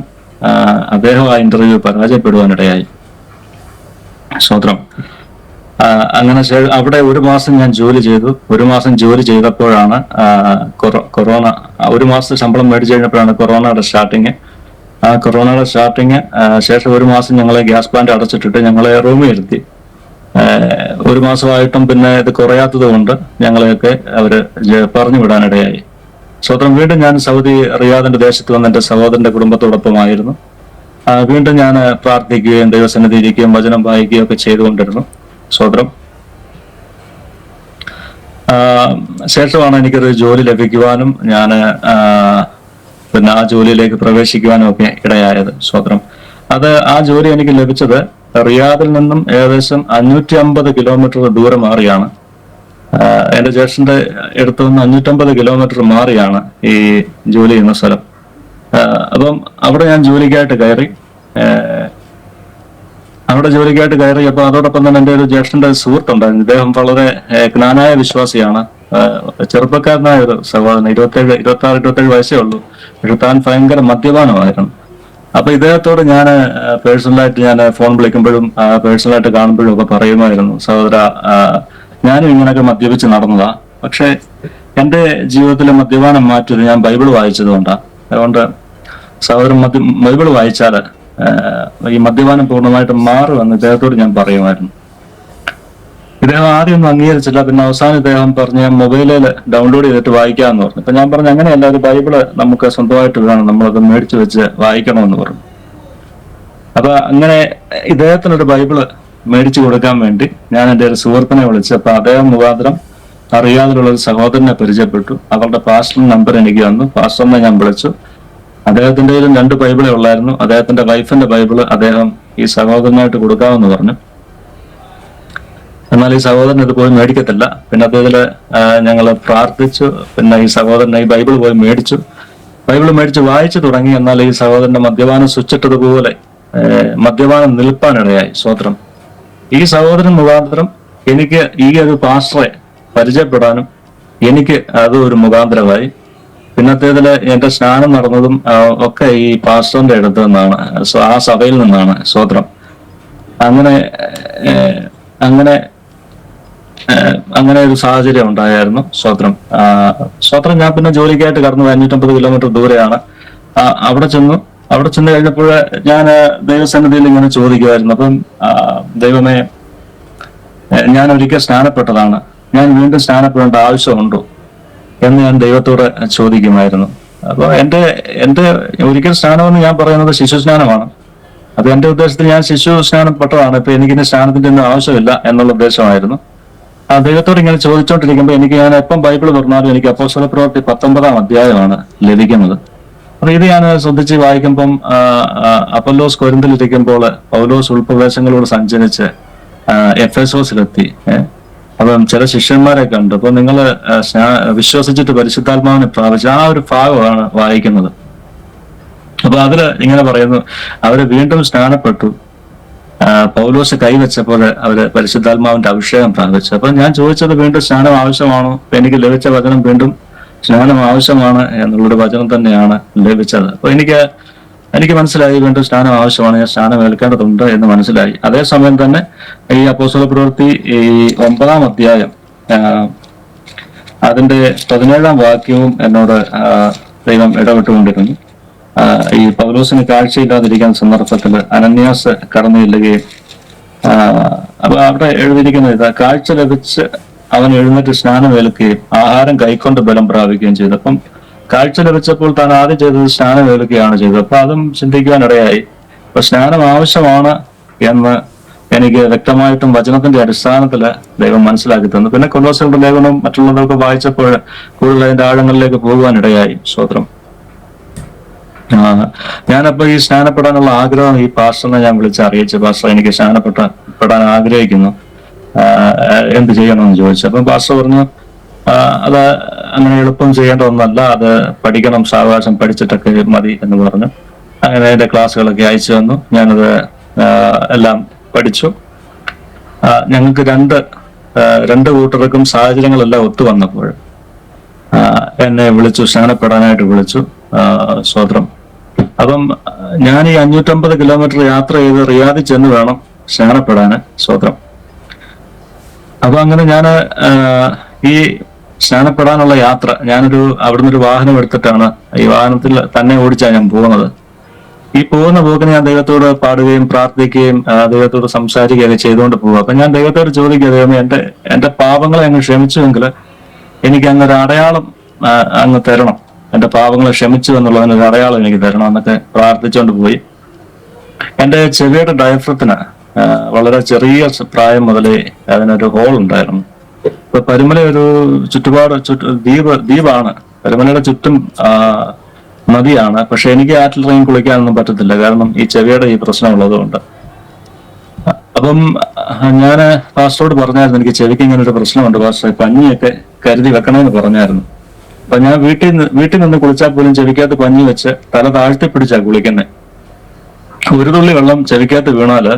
അദ്ദേഹം ആ ഇന്റർവ്യൂ പരാജയപ്പെടുവാനിടയായി. സ്വത്രം. അങ്ങനെ അവിടെ 1 മാസം ഞാൻ ജോലി ചെയ്തു. 1 മാസം ജോലി ചെയ്തപ്പോഴാണ് കൊറോണ. 1 മാസത്തെ ശമ്പളം മേടിച്ചു കഴിഞ്ഞപ്പോഴാണ് കൊറോണയുടെ സ്റ്റാർട്ടിങ്. ആ കൊറോണയുടെ സ്റ്റാർട്ടിങ് ശേഷം 1 മാസം ഞങ്ങളെ ഗ്യാസ് പ്ലാന്റ് അടച്ചിട്ടിട്ട് ഞങ്ങളെ റൂമിൽ ഇരുത്തി. 1 മാസമായിട്ടും പിന്നെ ഇത് കുറയാത്തത് കൊണ്ട് ഞങ്ങളെയൊക്കെ അവര് പറഞ്ഞു വിടാനിടയായി. സ്വതന്ത്രം. വീണ്ടും ഞാൻ സൗദി റിയാദിന്റെ ദേശത്ത് വന്ന് എന്റെ സഹോദരന്റെ കുടുംബത്തോടൊപ്പമായിരുന്നു. വീണ്ടും ഞാൻ പ്രാർത്ഥിക്കുകയും ദൈവസന്നിധി ഇരിക്കുകയും വചനം വായിക്കുകയും ഒക്കെ ചെയ്തുകൊണ്ടിരുന്നു. സ്വതന്ത്രം. ശേഷമാണ് എനിക്കൊരു ജോലി ലഭിക്കുവാനും ഞാൻ പിന്നെ ആ ജോലിയിലേക്ക് പ്രവേശിക്കുവാനും ഒക്കെ ഇടയായത്. സ്വതന്ത്രം. ആ ജോലി എനിക്ക് ലഭിച്ചത് റിയാദിൽ നിന്നും ഏകദേശം 550 കിലോമീറ്റർ ദൂരം മാറിയാണ്. എന്റെ ജ്യേഷ്ഠന്റെ അടുത്ത് നിന്ന് 550 കിലോമീറ്റർ മാറിയാണ് ഈ ജോലി ചെയ്യുന്ന സ്ഥലം. അപ്പം അവിടെ ഞാൻ ജോലിക്കായിട്ട് കയറി. അപ്പൊ അതോടൊപ്പം തന്നെ എന്റെ ഒരു ജ്യേഷ്ഠന്റെ സുഹൃത്തുണ്ടായിരുന്നു. ഇദ്ദേഹം വളരെ ജ്ഞാനായ വിശ്വാസിയാണ്. ചെറുപ്പക്കാരനായ ഒരു സഹോദരൻ, 26-27 വയസ്സേ ഉള്ളൂ. പക്ഷെ താൻ ഭയങ്കര മദ്യപാനമായിരുന്നു. അപ്പൊ ഇദ്ദേഹത്തോട് ഞാൻ പേഴ്സണലായിട്ട് ഞാൻ ഫോൺ വിളിക്കുമ്പോഴും പേഴ്സണലായിട്ട് കാണുമ്പോഴും ഒക്കെ പറയുമായിരുന്നു, സഹോദര, ഞാനും ഇങ്ങനെയൊക്കെ മദ്യപിച്ച് നടന്നതാ. പക്ഷെ എന്റെ ജീവിതത്തിലെ മദ്യപാനം മാറ്റിയത് ഞാൻ ബൈബിൾ വായിച്ചത് കൊണ്ടാണ്. അതുകൊണ്ട് സഹോദരൻ ബൈബിൾ വായിച്ചാൽ ഈ മദ്യപാനം പൂർണ്ണമായിട്ട് മാറുമെന്ന് ഇദ്ദേഹത്തോട് ഞാൻ പറയുമായിരുന്നു. ഇദ്ദേഹം ആദ്യമൊന്നും അംഗീകരിച്ചില്ല. പിന്നെ അവസാനം ഇദ്ദേഹം പറഞ്ഞ് മൊബൈലിൽ ഡൗൺലോഡ് ചെയ്തിട്ട് വായിക്കാമെന്ന് പറഞ്ഞു. അപ്പൊ ഞാൻ പറഞ്ഞു, അങ്ങനെയല്ല, ഒരു ബൈബിള് നമുക്ക് സ്വന്തമായിട്ട് വേണം, നമ്മളത് മേടിച്ചു വെച്ച് വായിക്കണമെന്ന് പറഞ്ഞു. അപ്പൊ അങ്ങനെ ഇദ്ദേഹത്തിനൊരു ബൈബിള് മേടിച്ചു കൊടുക്കാൻ വേണ്ടി ഞാൻ എൻ്റെ ഒരു സുഹൃത്തിനെ വിളിച്ചു. അപ്പൊ അദ്ദേഹം മുഖാന്തരം റിയാദിലുള്ള ഒരു സഹോദരനെ പരിചയപ്പെട്ടു. അവരുടെ പാസ്റ്ററിന്റെ നമ്പർ എനിക്ക് വന്നു. പാസ്റ്ററിനെ ഞാൻ വിളിച്ചു. അദ്ദേഹത്തിന്റെ 2 ബൈബിളേ ഉള്ളായിരുന്നു. അദ്ദേഹത്തിന്റെ വൈഫിന്റെ ബൈബിള് അദ്ദേഹം ഈ സഹോദരനായിട്ട് കൊടുക്കാമെന്ന് പറഞ്ഞു. എന്നാൽ ഈ സഹോദരൻ ഇത് പോയി മേടിക്കത്തില്ല. പിന്നെ അദ്ദേഹത്തില് ഞങ്ങൾ പ്രാർത്ഥിച്ചു. പിന്നെ ഈ സഹോദരനെ ഈ ബൈബിൾ പോയി മേടിച്ചു. ബൈബിൾ മേടിച്ച് വായിച്ചു തുടങ്ങി. എന്നാൽ ഈ സഹോദരന്റെ മദ്യപാനം സ്വിച്ചിട്ടതുപോലെ മദ്യപാനം നിൽപ്പാനിടയായി. സ്വത്രം. ഈ സഹോദരൻ മുഖാന്തരം എനിക്ക് ഈ ഒരു പാസ്റ്ററെ പരിചയപ്പെടാനും എനിക്ക് അത് ഒരു മുഖാന്തരമായി. പിന്നത്തേതില് എന്റെ സ്നാനം നടന്നതും ഒക്കെ ഈ പാസ്റ്ററിന്റെ അടുത്ത് നിന്നാണ്, ആ സഭയിൽ നിന്നാണ്. സ്തോത്രം. അങ്ങനെ അങ്ങനെ അങ്ങനെ ഒരു സാഹചര്യം ഉണ്ടായിരുന്നു. സ്തോത്രം. സ്തോത്രം. ഞാൻ പിന്നെ ജോലിക്കായിട്ട് കടന്നു 550 കിലോമീറ്റർ ദൂരെയാണ്. അവിടെ ചെന്ന് കഴിഞ്ഞപ്പോൾ ഞാൻ ദൈവസന്നിധിയിൽ ഇങ്ങനെ ചോദിക്കുമായിരുന്നു. അപ്പം ദൈവമേ, ഞാൻ ഒരിക്കൽ സ്നാനപ്പെട്ടതാണ്, ഞാൻ വീണ്ടും സ്നാനപ്പെടേണ്ട ആവശ്യമുണ്ടോ എന്ന് ഞാൻ ദൈവത്തോട് ചോദിക്കുമായിരുന്നു. അപ്പൊ എന്റെ ഒരിക്കൽ സ്നാനമെന്ന് ഞാൻ പറയുന്നത് ശിശു സ്നാനമാണ്. അത് എന്റെ ഉദ്ദേശത്തിൽ ഞാൻ ശിശു സ്നാനപ്പെട്ടതാണ്. ഇപ്പൊ എനിക്കിന്റെ സ്നാനത്തിന്റെ ഒന്നും ആവശ്യമില്ല എന്നുള്ള ഉദ്ദേശമായിരുന്നു. ആ ദൈവത്തോട് ഇങ്ങനെ ചോദിച്ചോണ്ടിരിക്കുമ്പോൾ ഞാൻ എപ്പം ബൈബിൾ പറഞ്ഞാലും എനിക്ക് അപ്പോസ്തലപ്രവൃത്തി 19-ാം അധ്യായമാണ് ലഭിക്കുന്നത്. അപ്പൊ ഇത് ഞാൻ ശ്രദ്ധിച്ച് വായിക്കുമ്പം അപ്പൊല്ലോസ് കൊരിന്തിലിരിക്കുമ്പോൾ പൗലോസ് ഉൾപ്രദേശങ്ങളോട് സഞ്ചരിച്ച് എഫെസോസിലെത്തി. അപ്പം ചില ശിഷ്യന്മാരെ കണ്ടു. അപ്പൊ നിങ്ങൾ വിശ്വസിച്ചിട്ട് പരിശുദ്ധാത്മാവിനെ പ്രാപിച്ച ആ ഒരു ഭാഗമാണ് വായിക്കുന്നത്. അപ്പൊ അതില് ഇങ്ങനെ പറയുന്നു, അവര് വീണ്ടും സ്നാനപ്പെട്ടു, പൗലോസ് കൈവച്ചപ്പോൾ അവര് പരിശുദ്ധാത്മാവിന്റെ അഭിഷേകം പ്രാപിച്ചു. അപ്പൊ ഞാൻ ചോദിച്ചത്, വീണ്ടും സ്നാനം ആവശ്യമാണോ? എനിക്ക് ലഭിച്ച വചനം വീണ്ടും സ്നാനം ആവശ്യമാണ് എന്നുള്ളൊരു വചനം തന്നെയാണ് ലഭിച്ചത്. അപ്പൊ എനിക്ക് മനസ്സിലായി വീണ്ടും സ്നാനം ആവശ്യമാണ്, ഞാൻ സ്നാനം ഏൽക്കേണ്ടതുണ്ട് എന്ന് മനസ്സിലായി. അതേസമയം തന്നെ ഈ അപ്പോസ്തലപ്രവൃത്തി 9-ാം അധ്യായം അതിന്റെ 17-ാം വാക്യവും എന്നോട് ദൈവം ഇടപെട്ടുകൊണ്ടിരുന്നു. ഈ പൗലോസിന് കാഴ്ചയില്ലാതിരിക്കുന്ന സന്ദർഭത്തിൽ അനന്യാസ് കടന്നു ചെല്ലുകയും അപ്പൊ അവിടെ എഴുതിയിരിക്കുന്നത്, കാഴ്ച ലഭിച്ച് അവൻ എഴുന്നേറ്റ് സ്നാനം ഏൽക്കുകയും ആഹാരം കൈക്കൊണ്ട് ബലം പ്രാപിക്കുകയും ചെയ്തു. അപ്പം കാഴ്ച ലഭിച്ചപ്പോൾ താൻ ആദ്യം ചെയ്തത് സ്നാനം ഏൽക്കുകയാണ് ചെയ്തത്. അപ്പൊ അതും ചിന്തിക്കുവാനിടയായി. അപ്പൊ സ്നാനം ആവശ്യമാണ് എന്ന് എനിക്ക് വ്യക്തമായിട്ടും വചനത്തിന്റെ അടിസ്ഥാനത്തിൽ ദൈവം മനസ്സിലാക്കി തന്നു. പിന്നെ കൊലോസ്യരുടെ ലേഖനം മറ്റുള്ളവർക്ക് വായിച്ചപ്പോൾ കൂടുതൽ അതിന്റെ ആഴങ്ങളിലേക്ക് പോകുവാനിടയായി. സ്തോത്രം. ഞാനപ്പോ ഈ സ്നാനപ്പെടാനുള്ള ആഗ്രഹം ഈ പാസ്റ്ററിനെ ഞാൻ വിളിച്ച് അറിയിച്ചു. പാസ്റ്റർ, എനിക്ക് സ്നാനപ്പെടാൻ ആഗ്രഹിക്കുന്നു, എന്ത് ചെയ്യണമെന്ന് ചോദിച്ചു. അപ്പം പാസ്റ്റർ പറഞ്ഞു, അത് അങ്ങനെ എളുപ്പം ചെയ്യേണ്ട ഒന്നല്ല, അത് പഠിക്കണം, സാവകാശം പഠിച്ചിട്ടൊക്കെ മതി എന്ന് പറഞ്ഞു. അങ്ങനെ എന്റെ ക്ലാസ്സുകളൊക്കെ അയച്ചു തന്നു. ഞാനത് എല്ലാം പഠിച്ചു. ഞങ്ങൾക്ക് രണ്ട് കൂട്ടർക്കും സാഹചര്യങ്ങളെല്ലാം ഒത്തു വന്നപ്പോൾ എന്നെ വിളിച്ചു, സ്നാനപ്പെടാനായിട്ട് വിളിച്ചു. സ്തോത്രം. അപ്പം ഞാൻ ഈ 550 കിലോമീറ്റർ യാത്ര ചെയ്ത് റിയാദിൽ ചെന്ന് വേണം സ്നാനപ്പെടാന്. സ്തോത്രം. അപ്പൊ അങ്ങനെ ഞാൻ ഈ സ്നാനപ്പെടാനുള്ള യാത്ര, അവിടുന്ന് ഒരു വാഹനം എടുത്തിട്ടാണ്, ഈ വാഹനത്തിൽ തന്നെ ഓടിച്ചാണ് ഞാൻ പോകുന്നത്. ഈ പോകുന്ന പോക്കിന് ഞാൻ ദൈവത്തോട് പാടുകയും പ്രാർത്ഥിക്കുകയും ദൈവത്തോട് സംസാരിക്കുകയൊക്കെ ചെയ്തുകൊണ്ട് പോകുക. അപ്പൊ ഞാൻ ദൈവത്തോട് ചോദിക്കുക, ദൈവമേ, എന്റെ പാപങ്ങളെ അങ്ങ് ക്ഷമിച്ചുവെങ്കിൽ എനിക്ക് അങ്ങൊരു അടയാളം അങ്ങ് തരണം, എന്റെ പാപങ്ങളെ ക്ഷമിച്ചു എന്നുള്ളതിനൊരു അടയാളം എനിക്ക് തരണം എന്നൊക്കെ പ്രാർത്ഥിച്ചുകൊണ്ട് പോയി. എന്റെ ചെവിയുടെ ഡയഫ്രത്തിന് വളരെ ചെറിയ പ്രായം മുതലേ അതിനൊരു ഹോൾ ഉണ്ടായിരുന്നു. ഇപ്പൊ പരുമല ഒരു ദ്വീപാണ്. പരുമലയുടെ ചുറ്റും നദിയാണ്. പക്ഷെ എനിക്ക് ആറ്റിലിറങ്ങി കുളിക്കാനൊന്നും പറ്റത്തില്ല, കാരണം ഈ ചെവിയുടെ ഈ പ്രശ്നം ഉള്ളതുകൊണ്ട്. അപ്പം ഞാൻ പാസ്റ്ററോട് പറഞ്ഞായിരുന്നു, എനിക്ക് ചെവിക്ക് ഇങ്ങനെ ഒരു പ്രശ്നമുണ്ട് പാസ്റ്റർ, പഞ്ഞിയൊക്കെ കരുതി വെക്കണമെന്ന് പറഞ്ഞായിരുന്നു. അപ്പൊ ഞാൻ വീട്ടിൽ നിന്ന് കുളിച്ചാൽ പോലും ചെവിക്കകത്ത് പഞ്ഞി വെച്ച് തല താഴ്ത്തി പിടിച്ചാ കുളിക്കുന്നത്. ഒരു തുള്ളി വെള്ളം ചെവിക്കകത്ത് വീണാല്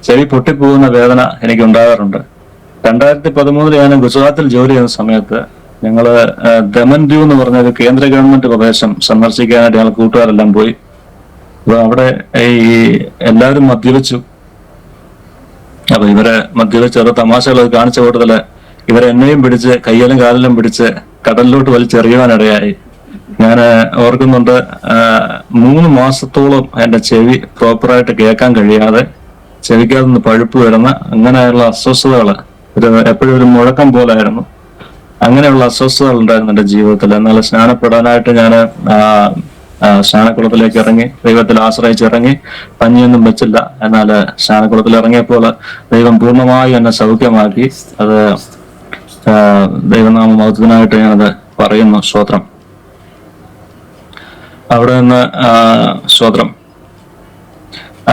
ചെവി പൊട്ടിപ്പോകുന്ന വേദന എനിക്ക് ഉണ്ടാകാറുണ്ട്. 2013 ഞാൻ ഗുജറാത്തിൽ ജോലി ചെയ്യുന്ന സമയത്ത് ഞങ്ങള് ദമൻ ദ്വീപ് എന്ന് പറഞ്ഞ ഒരു കേന്ദ്ര ഗവൺമെന്റ് പ്രദേശം സന്ദർശിക്കാനായിട്ട് ഞങ്ങൾ കൂട്ടുകാരെല്ലാം പോയി. അപ്പൊ അവിടെ ഈ എല്ലാവരും മദ്യപിച്ചു. അപ്പൊ ഇവരെ മദ്യപിച്ച് ഓരോ തമാശകളൊക്കെ കാണിച്ച കൂട്ടത്തില് ഇവരെന്നെയും പിടിച്ച് കയ്യിലും കാലിലും പിടിച്ച് കടലിലോട്ട് വലിച്ചെറിയുവാനിടയായി. ഞാൻ ഓർക്കുന്നുണ്ട്, 3 മാസത്തോളം എന്റെ ചെവി പ്രോപ്പറായിട്ട് കേൾക്കാൻ കഴിയാതെ, ചെവിക്കകത്തുനിന്ന് പഴുപ്പ് വരുന്ന അങ്ങനെയുള്ള അസ്വസ്ഥതകൾ, എപ്പോഴും ഒരു മുഴക്കം പോലായിരുന്നു. അങ്ങനെയുള്ള അസ്വസ്ഥതകൾ ഉണ്ടായിരുന്നു എന്റെ ജീവിതത്തിൽ. എന്നാൽ സ്നാനപ്പെടാനായിട്ട് ഞാൻ സ്നാനക്കുളത്തിലേക്ക് ഇറങ്ങി, ദൈവത്തിൽ ആശ്രയിച്ചിറങ്ങി. പഞ്ഞിയൊന്നും വെച്ചില്ല. എന്നാൽ സ്നാനക്കുളത്തിൽ ഇറങ്ങിയപ്പോൾ ദൈവം പൂർണ്ണമായി എന്നെ സൗഖ്യമാക്കി. അത് ദൈവനാമ മഹത്വത്തിനായിട്ട് ഞാനത് പറയുന്നു. സ്തോത്രം. അവിടെ നിന്ന് സ്തോത്രം.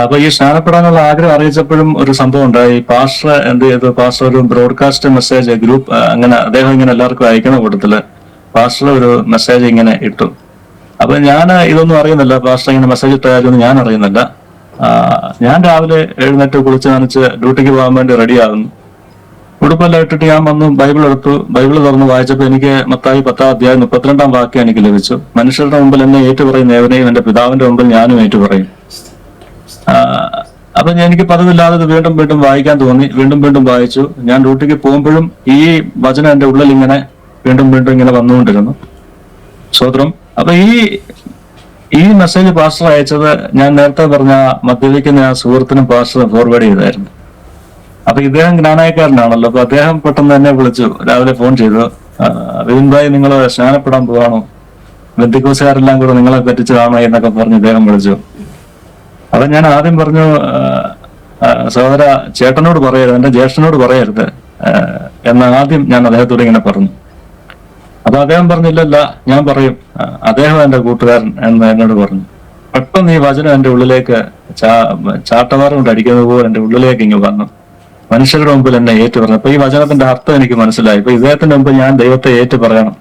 അപ്പൊ ഈ സ്നാനപ്പെടാനുള്ള ആഗ്രഹം അറിയിച്ചപ്പോഴും ഒരു സംഭവം ഉണ്ടായി. പാസ്റ്റർ എന്ത് ചെയ്തു, പാസ്റ്റർ ഒരു ബ്രോഡ്കാസ്റ്റ് മെസ്സേജ് ഗ്രൂപ്പ്, അങ്ങനെ അദ്ദേഹം ഇങ്ങനെ എല്ലാവർക്കും അയക്കുന്ന കൂട്ടത്തില് പാസ്റ്റർ ഒരു മെസ്സേജ് ഇങ്ങനെ ഇട്ടു. അപ്പൊ ഞാൻ ഇതൊന്നും അറിയുന്നില്ല, പാസ്റ്റർ ഇങ്ങനെ മെസ്സേജ് ഇട്ട കാര്യമൊന്നും ഞാൻ അറിയുന്നില്ല. ഞാൻ രാവിലെ എഴുന്നേറ്റ് കുളിച്ച് നനച്ച് ഡ്യൂട്ടിക്ക് പോകാൻ വേണ്ടി റെഡിയാകുന്നു. ഉടുപ്പെല്ലാം ഇട്ടിട്ട് ഞാൻ വന്നു, ബൈബിൾ എടുത്തു. ബൈബിൾ തുറന്ന് വായിച്ചപ്പോൾ എനിക്ക് മത്തായി 10-ാം അധ്യായം 32-ാം വാക്യം എനിക്ക് ലഭിച്ചു. മനുഷ്യരുടെ മുമ്പിൽ എന്നെ ഏറ്റുപറയുന്ന ഏവനെയും എന്റെ പിതാവിന്റെ മുമ്പിൽ ഞാനും ഏറ്റുപറയും. അപ്പൊ എനിക്ക് പതിവില്ലാതെ ഇത് വീണ്ടും വീണ്ടും വായിക്കാൻ തോന്നി. വീണ്ടും വീണ്ടും വായിച്ചു. ഞാൻ ഡ്യൂട്ടിക്ക് പോകുമ്പോഴും ഈ വചനം എന്റെ ഉള്ളിൽ ഇങ്ങനെ വീണ്ടും വീണ്ടും ഇങ്ങനെ വന്നുകൊണ്ടിരുന്നു. സ്വതന്ത്രം. അപ്പൊ ഈ മെസ്സേജ് പാസ്റ്റർ അയച്ചത് ഞാൻ നേരത്തെ പറഞ്ഞ മദ്യപിക്കുന്ന ആ സുഹൃത്തിനും പാസ്റ്റർ ഫോർവേഡ് ചെയ്തായിരുന്നു. അപ്പൊ ഇദ്ദേഹം ജ്ഞാനായക്കാരനാണല്ലോ. അപ്പൊ അദ്ദേഹം പെട്ടെന്ന് എന്നെ വിളിച്ചു, രാവിലെ ഫോൺ ചെയ്തു. വിപിൻ ഭായി, നിങ്ങൾ സ്നാനപ്പെടാൻ പോവാണോ? ബന്ധുക്കോസുകാരെല്ലാം കൂടെ നിങ്ങളെ പറ്റിച്ചതാണോ എന്നൊക്കെ പറഞ്ഞ് ഇദ്ദേഹം വിളിച്ചു. അപ്പൊ ഞാൻ ആദ്യം പറഞ്ഞു, സഹോദര, ചേട്ടനോട് പറയരുത്, എന്റെ ജ്യേഷ്ഠനോട് പറയരുത് എന്ന് ആദ്യം ഞാൻ അദ്ദേഹത്തോട് ഇങ്ങനെ പറഞ്ഞു. അപ്പൊ അദ്ദേഹം പറഞ്ഞില്ലല്ല, ഞാൻ പറയും, അദ്ദേഹം എന്റെ കൂട്ടുകാരൻ എന്ന് എന്നോട് പറഞ്ഞു. പെട്ടെന്ന് ഈ വചനം എന്റെ ഉള്ളിലേക്ക് ചാട്ടവാറ് കൊണ്ട് അടിക്കുന്നത് പോലെ എന്റെ ഉള്ളിലേക്ക് ഇങ്ങ് വന്നു. മനുഷ്യരുടെ മുമ്പിൽ എന്നെ ഏറ്റു പറഞ്ഞു. അപ്പൊ ഈ വചനത്തിന്റെ അർത്ഥം എനിക്ക് മനസ്സിലായി. ഇപ്പൊ ഇദ്ദേഹത്തിന്റെ മുമ്പ് ഞാൻ ദൈവത്തെ ഏറ്റു പറയണം,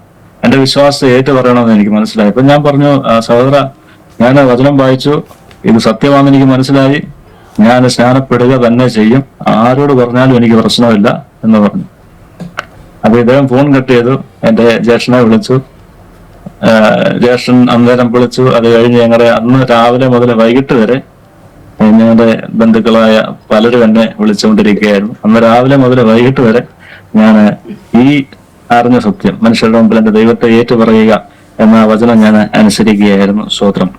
എന്റെ വിശ്വാസത്തെ ഏറ്റു പറയണമെന്ന് എനിക്ക് മനസ്സിലായി. ഇപ്പൊ ഞാൻ പറഞ്ഞു, സഹോദര, ഞാൻ വചനം വായിച്ചു, ഇത് സത്യമാണെന്ന് എനിക്ക് മനസ്സിലായി, ഞാൻ സ്നാനപ്പെടുക തന്നെ ചെയ്യും, ആരോട് പറഞ്ഞാലും എനിക്ക് പ്രശ്നമില്ല എന്ന് പറഞ്ഞു. അപ്പൊ ഇദ്ദേഹം ഫോൺ കട്ട് ചെയ്തു. എന്റെ ജ്യേഷ്ഠനെ വിളിച്ചു. ജ്യേഷ്ഠൻ അന്നേരം വിളിച്ചു. അത് കഴിഞ്ഞ് ഞങ്ങളുടെ അന്ന് രാവിലെ മുതൽ വൈകിട്ട് വരെ ഞങ്ങളുടെ ബന്ധുക്കളായ പലരും എന്നെ വിളിച്ചുകൊണ്ടിരിക്കുകയായിരുന്നു. അന്ന് രാവിലെ മുതൽ വൈകിട്ട് വരെ ഞാൻ ഈ അറിഞ്ഞ സത്യം, മനുഷ്യരുടെ മുമ്പിൽ എന്റെ ദൈവത്തെ ഏറ്റു പറയുക എന്ന വചനം ഞാൻ അനുസരിക്കുകയായിരുന്നു. സ്വതന്ത്രം.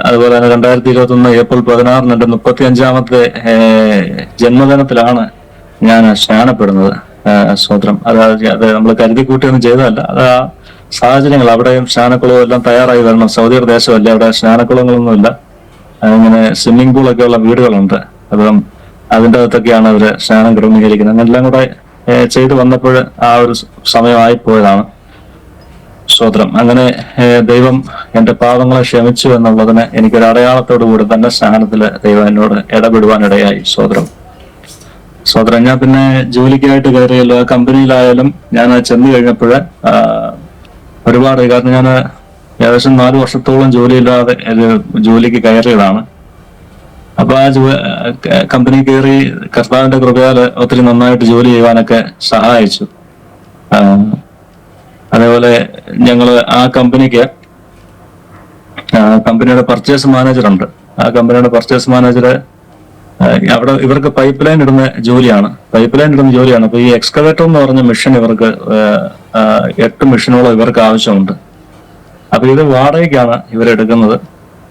അതുപോലെ തന്നെ 2021 ഏപ്രിൽ 16 എന്റെ 35-ാമത്തെ ജന്മദിനത്തിലാണ് ഞാൻ സ്നാനപ്പെടുന്നത്. സ്വതന്ത്രം. അത് നമ്മൾ കരുതി കൂട്ടിയൊന്നും ചെയ്തതല്ല. അത് ആ സാഹചര്യങ്ങൾ, അവിടെയും സ്നാനക്കുളവും എല്ലാം തയ്യാറായി വരണം. സൗദി ദേശമല്ലേ, അവിടെ സ്നാനക്കുളങ്ങളൊന്നുമില്ല. ഇങ്ങനെ സ്വിമ്മിംഗ് പൂളൊക്കെ ഉള്ള വീടുകളുണ്ട്. അപ്പം അതിൻ്റെ അകത്തൊക്കെയാണ് അവര് സ്നാനം ക്രമീകരിക്കുന്നത്. അങ്ങനെല്ലാം കൂടെ ചെയ്തു വന്നപ്പോൾ ആ ഒരു സമയമായിപ്പോയതാണ്. സ്തോത്രം. അങ്ങനെ ദൈവം എന്റെ പാപങ്ങളെ ക്ഷമിച്ചു എന്നുള്ളതിന് എനിക്കൊരു അടയാളത്തോടു കൂടി തന്നെ സ്നാനത്തില് ദൈവം എന്നോട് ഇടപെടുവാനിടയായി. സ്തോത്രം. ഞാൻ പിന്നെ ജോലിക്കായിട്ട് കയറിയല്ലോ. കമ്പനിയിലായാലും ഞാൻ ചെന്ന് കഴിഞ്ഞപ്പോൾ ഒരുപാട്, കാരണം ഞാൻ ഏകദേശം 4 വർഷത്തോളം ജോലിയില്ലാതെ ജോലിക്ക് കയറിയതാണ്. അപ്പൊ ആ കമ്പനി കയറി കർത്താവിന്റെ കൃപയാൽ ഒത്തിരി നന്നായിട്ട് ജോലി ചെയ്യുവാനൊക്കെ സഹായിച്ചു. അതേപോലെ ഞങ്ങള് ആ കമ്പനിയുടെ പർച്ചേസ് മാനേജർ ഉണ്ട്. ആ കമ്പനിയുടെ പർച്ചേസ് മാനേജർ അവിടെ ഇവർക്ക് പൈപ്പ് ലൈൻ ഇടുന്ന ജോലിയാണ്. അപ്പൊ ഈ എക്സ്കവേറ്റർ എന്ന് പറഞ്ഞ മെഷീൻ ഇവർക്ക് 8 മെഷീനോളം ഇവർക്ക് ആവശ്യമുണ്ട്. അപ്പൊ ഇത് വാടകയ്ക്കാണ് ഇവരെടുക്കുന്നത്.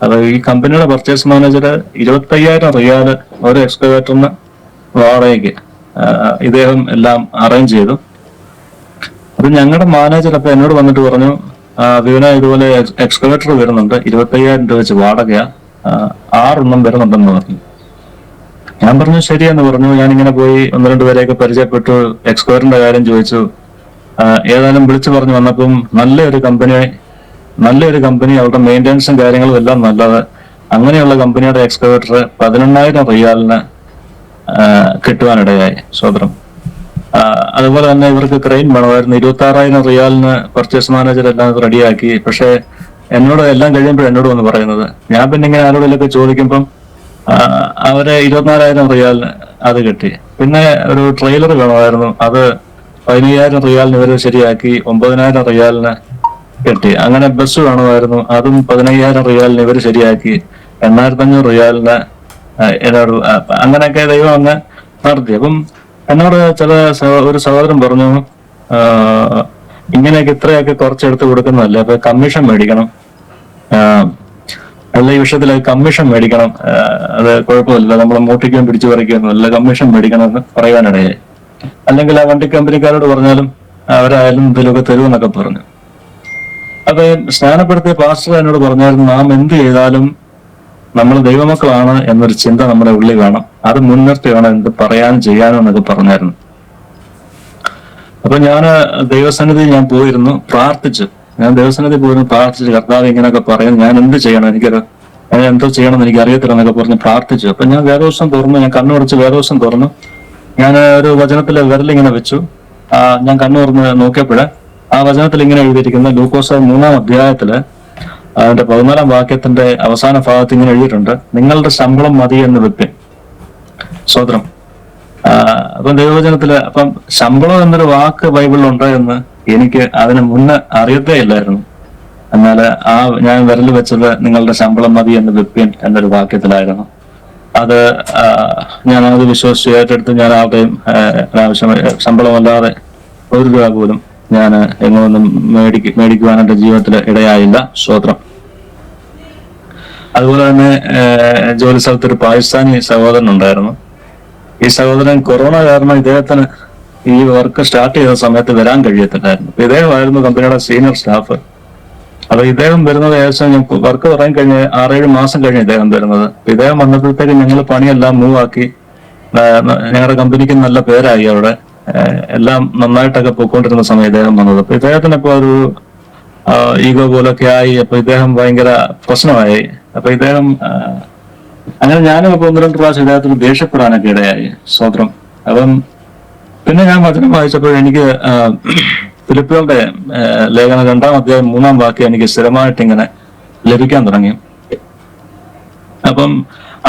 അപ്പൊ ഈ കമ്പനിയുടെ പർച്ചേസ് മാനേജർ 25,000 റിയാൽ ഒരു എക്സ്കവേറ്ററിന് വാടകയ്ക്ക് ഇദ്ദേഹം എല്ലാം അറേഞ്ച് ചെയ്തു. അപ്പൊ ഞങ്ങളുടെ മാനേജർ അപ്പൊ എന്നോട് വന്നിട്ട് പറഞ്ഞു, വിവന ഇതുപോലെ എക്സ്കവേറ്റർ വരുന്നുണ്ട്, 25,000 രൂപ വെച്ച് വാടകയാ, 6 വരുന്നുണ്ടെന്ന് പറഞ്ഞു. ഞാൻ പറഞ്ഞു ശരിയെന്ന് പറഞ്ഞു. ഞാനിങ്ങനെ പോയി 1-2 പേരെയൊക്കെ പരിചയപ്പെട്ടു. എക്സ്കവേറ്ററിന്റെ കാര്യം ചോദിച്ചു. ഏതായാലും വിളിച്ചു പറഞ്ഞു വന്നപ്പം നല്ലൊരു കമ്പനി, അവരുടെ മെയിൻ്റെനൻസും കാര്യങ്ങളും എല്ലാം നല്ലത്. അങ്ങനെയുള്ള കമ്പനിയുടെ എക്സ്കവേറ്റർ 11,000 റിയാലിന് കിട്ടുവാനിടയായി. സ്വതന്ത്രം. അതുപോലെ തന്നെ ഇവർക്ക് ക്രെയിൻ വേണമായിരുന്നു. 26,000 റിയാലിന് പർച്ചേസ് മാനേജർ എല്ലാം റെഡിയാക്കി. പക്ഷെ എന്നോട് എല്ലാം കഴിയുമ്പോൾ എന്നോട് വന്ന് പറയുന്നത്, ഞാൻ പിന്നെ ഇങ്ങനെ ആരോടെങ്കിലൊക്കെ ചോദിക്കുമ്പം അവര് 24,000 റിയാലിന് അത് കിട്ടി. പിന്നെ ഒരു ട്രെയിലർ വേണമായിരുന്നു, അത് 15,000 റിയാലിന് ഇവര് ശരിയാക്കി 9,000 റിയാലിന് കിട്ടി. അങ്ങനെ ബസ് വേണമായിരുന്നു, അതും 15,000 റിയാലിന് ഇവര് ശരിയാക്കി 8,500 റിയാലിന് എന്നോട്. അങ്ങനെയൊക്കെ ദൈവം അങ്ങ് നടത്തി. അപ്പം എന്നോട് ഒരു സഹോദരൻ പറഞ്ഞു, ഇങ്ങനെയൊക്കെ ഇത്രയൊക്കെ കുറച്ചെടുത്ത് കൊടുക്കുന്നതല്ലേ, അപ്പൊ കമ്മീഷൻ മേടിക്കണം, അല്ല ഈ വിഷയത്തിൽ കമ്മീഷൻ മേടിക്കണം, അത് കുഴപ്പമില്ല, നമ്മളെ മോട്ടിക്കുകയും പിടിച്ചു പറിക്കുകയൊന്നും അല്ല, കമ്മീഷൻ മേടിക്കണം എന്ന് പറയാനിടയായി. അല്ലെങ്കിൽ ആ വണ്ടി കമ്പനിക്കാരോട് പറഞ്ഞാലും അവരായാലും എന്തെങ്കിലുമൊക്കെ തരുമെന്നൊക്കെ പറഞ്ഞു. അപ്പൊ സ്നാനപ്പെടുത്തിയ പാസ്റ്റർ എന്നോട് പറഞ്ഞായിരുന്നു, നാം എന്ത് ചെയ്താലും നമ്മൾ ദൈവമക്കളാണ് എന്നൊരു ചിന്ത നമ്മുടെ ഉള്ളിൽ വേണം, അത് മുൻനിർത്തി വേണം എന്ത് പറയാനും ചെയ്യാനും എന്നൊക്കെ പറഞ്ഞായിരുന്നു. അപ്പൊ ഞാൻ ദൈവസന്നിധി ഞാൻ പോയിരുന്നു, പ്രാർത്ഥിച്ചു. കർത്താവ് ഇങ്ങനെയൊക്കെ പറയുന്നു, ഞാൻ എന്ത് ചെയ്യണം, ഞാൻ എന്തോ ചെയ്യണം എന്ന് എനിക്ക് അറിയത്തില്ല എന്നൊക്കെ പറഞ്ഞ് പ്രാർത്ഥിച്ചു. അപ്പൊ ഞാൻ വേദവസം തുറന്നു, ഞാൻ കണ്ണുറച്ച് വേദവസം തുറന്നു. ഞാൻ ഒരു വചനത്തിലെ വിരലിങ്ങനെ വെച്ചു. ഞാൻ കണ്ണു തുറന്ന് നോക്കിയപ്പോഴ് ആ വചനത്തിൽ ഇങ്ങനെ എഴുതിയിരിക്കുന്ന ലൂക്കോസ് 3-ാം അധ്യായത്തില് അതിന്റെ 14-ാം വാക്യത്തിന്റെ അവസാന ഭാഗത്ത് ഇങ്ങനെ എഴുതിയിട്ടുണ്ട്, നിങ്ങളുടെ ശമ്പളം മതി എന്ന് വെപ്പിൻ. സ്വതന്ത്രം. അപ്പം ദൈവവചനത്തില് അപ്പം ശമ്പളം എന്നൊരു വാക്ക് ബൈബിളിലുണ്ട് എന്ന് എനിക്ക് അതിന് മുന്നേ അറിയത്തേ ഇല്ലായിരുന്നു. എന്നാൽ ഞാൻ വിരൽ വെച്ചത് നിങ്ങളുടെ ശമ്പളം മതി എന്ന് വെപ്പിൻ എന്നൊരു വാക്യത്തിലായിരുന്നു. അത് ഞാനത് വിശ്വസിച്ച് ഏറ്റെടുത്ത് ഞാൻ ആരുടെയും ആവശ്യം ശമ്പളമല്ലാതെ 1 രൂപ പോലും ഞാൻ എങ്ങൊന്നും മേടിക്കുവാൻ എന്റെ ജീവിതത്തിൽ ഇടയായില്ല. സ്തോത്രം. അതുപോലെ തന്നെ ജോലി സ്ഥലത്ത് ഒരു പാകിസ്ഥാനി സഹോദരൻ ഉണ്ടായിരുന്നു. ഈ സഹോദരൻ കൊറോണ കാരണം ഇദ്ദേഹത്തിന് ഈ വർക്ക് സ്റ്റാർട്ട് ചെയ്ത സമയത്ത് വരാൻ കഴിയത്തില്ലായിരുന്നു. ഇദ്ദേഹമായിരുന്നു കമ്പനിയുടെ സീനിയർ സ്റ്റാഫ്. അപ്പൊ ഇദ്ദേഹം വരുന്നത് ഏകദേശം വർക്ക് തുടങ്ങി കഴിഞ്ഞ് 6-7 മാസം കഴിഞ്ഞ് ഇദ്ദേഹം വരുന്നത്. ഇദ്ദേഹം വന്നപ്പോഴത്തേക്ക് ഞങ്ങൾ പണിയെല്ലാം മൂവ് ആക്കി. ഞങ്ങളുടെ കമ്പനിക്ക് നല്ല പേരായി അവിടെ, എല്ലാം നന്നായിട്ടൊക്കെ പോയിക്കൊണ്ടിരുന്ന സമയം ഇദ്ദേഹം വന്നത്. അപ്പൊ ഇദ്ദേഹത്തിന് ഇപ്പൊ ഒരു ഈഗോ പോലൊക്കെ ആയി. അപ്പൊ ഇദ്ദേഹം ഭയങ്കര പ്രശ്നമായി. അപ്പൊ ഇദ്ദേഹം അങ്ങനെ ഞാനും ഇപ്പൊ 1-2 പ്രാവശ്യം ഇദ്ദേഹത്തിന് ദേഷ്യപ്പെടാനൊക്കെ ഇടയായി. സ്തോത്രം. അപ്പം പിന്നെ ഞാൻ വചനം വായിച്ചപ്പോൾ എനിക്ക് ഫിലിപ്പിയരുടെ ലേഖനം 2-ാം അധ്യായം 3-ാം വാക്യം എനിക്ക് സ്ഥിരമായിട്ട് ഇങ്ങനെ ലഭിക്കാൻ തുടങ്ങി. അപ്പം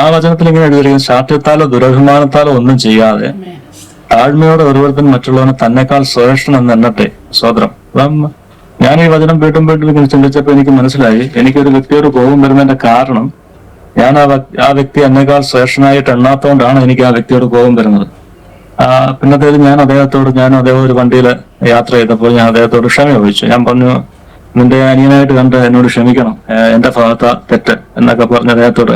ആ വചനത്തിൽ ഇങ്ങനെ എഴുതിയിരിക്കും, ശാഠ്യത്താലോ ദുരഭിമാനത്താലോ ഒന്നും ചെയ്യാതെ താഴ്മയോടെ ഓരോരുത്തരും മറ്റുള്ളവനെ തന്നെക്കാൾ ശ്രേഷ്ഠൻ എന്ന് എണ്ണട്ടെ. സ്തോത്രം. അപ്പം ഞാൻ ഈ വചനം വീണ്ടും ഇങ്ങനെ ചിന്തിച്ചപ്പോൾ എനിക്ക് മനസ്സിലായി, എനിക്കൊരു വ്യക്തിയോട് കോപം വരുന്നതിന്റെ കാരണം ഞാൻ ആ വ്യക്തി എന്നെക്കാൾ ശ്രേഷ്ഠനായിട്ട് എണ്ണാത്തോണ്ടാണ് എനിക്ക് ആ വ്യക്തിയോട് കോപം വരുന്നത്. പിന്നത്തേത് ഞാൻ അദ്ദേഹം ഒരു വണ്ടിയിൽ യാത്ര ചെയ്തപ്പോൾ ഞാൻ അദ്ദേഹത്തോട് ക്ഷമ ചോദിച്ചു. ഞാൻ പറഞ്ഞു, നിന്റെ അനിയനായിട്ട് കണ്ട് എന്നോട് ക്ഷമിക്കണം, എന്റെ ഭാഗത്ത തെറ്റ് എന്നൊക്കെ പറഞ്ഞ് അദ്ദേഹത്തോട്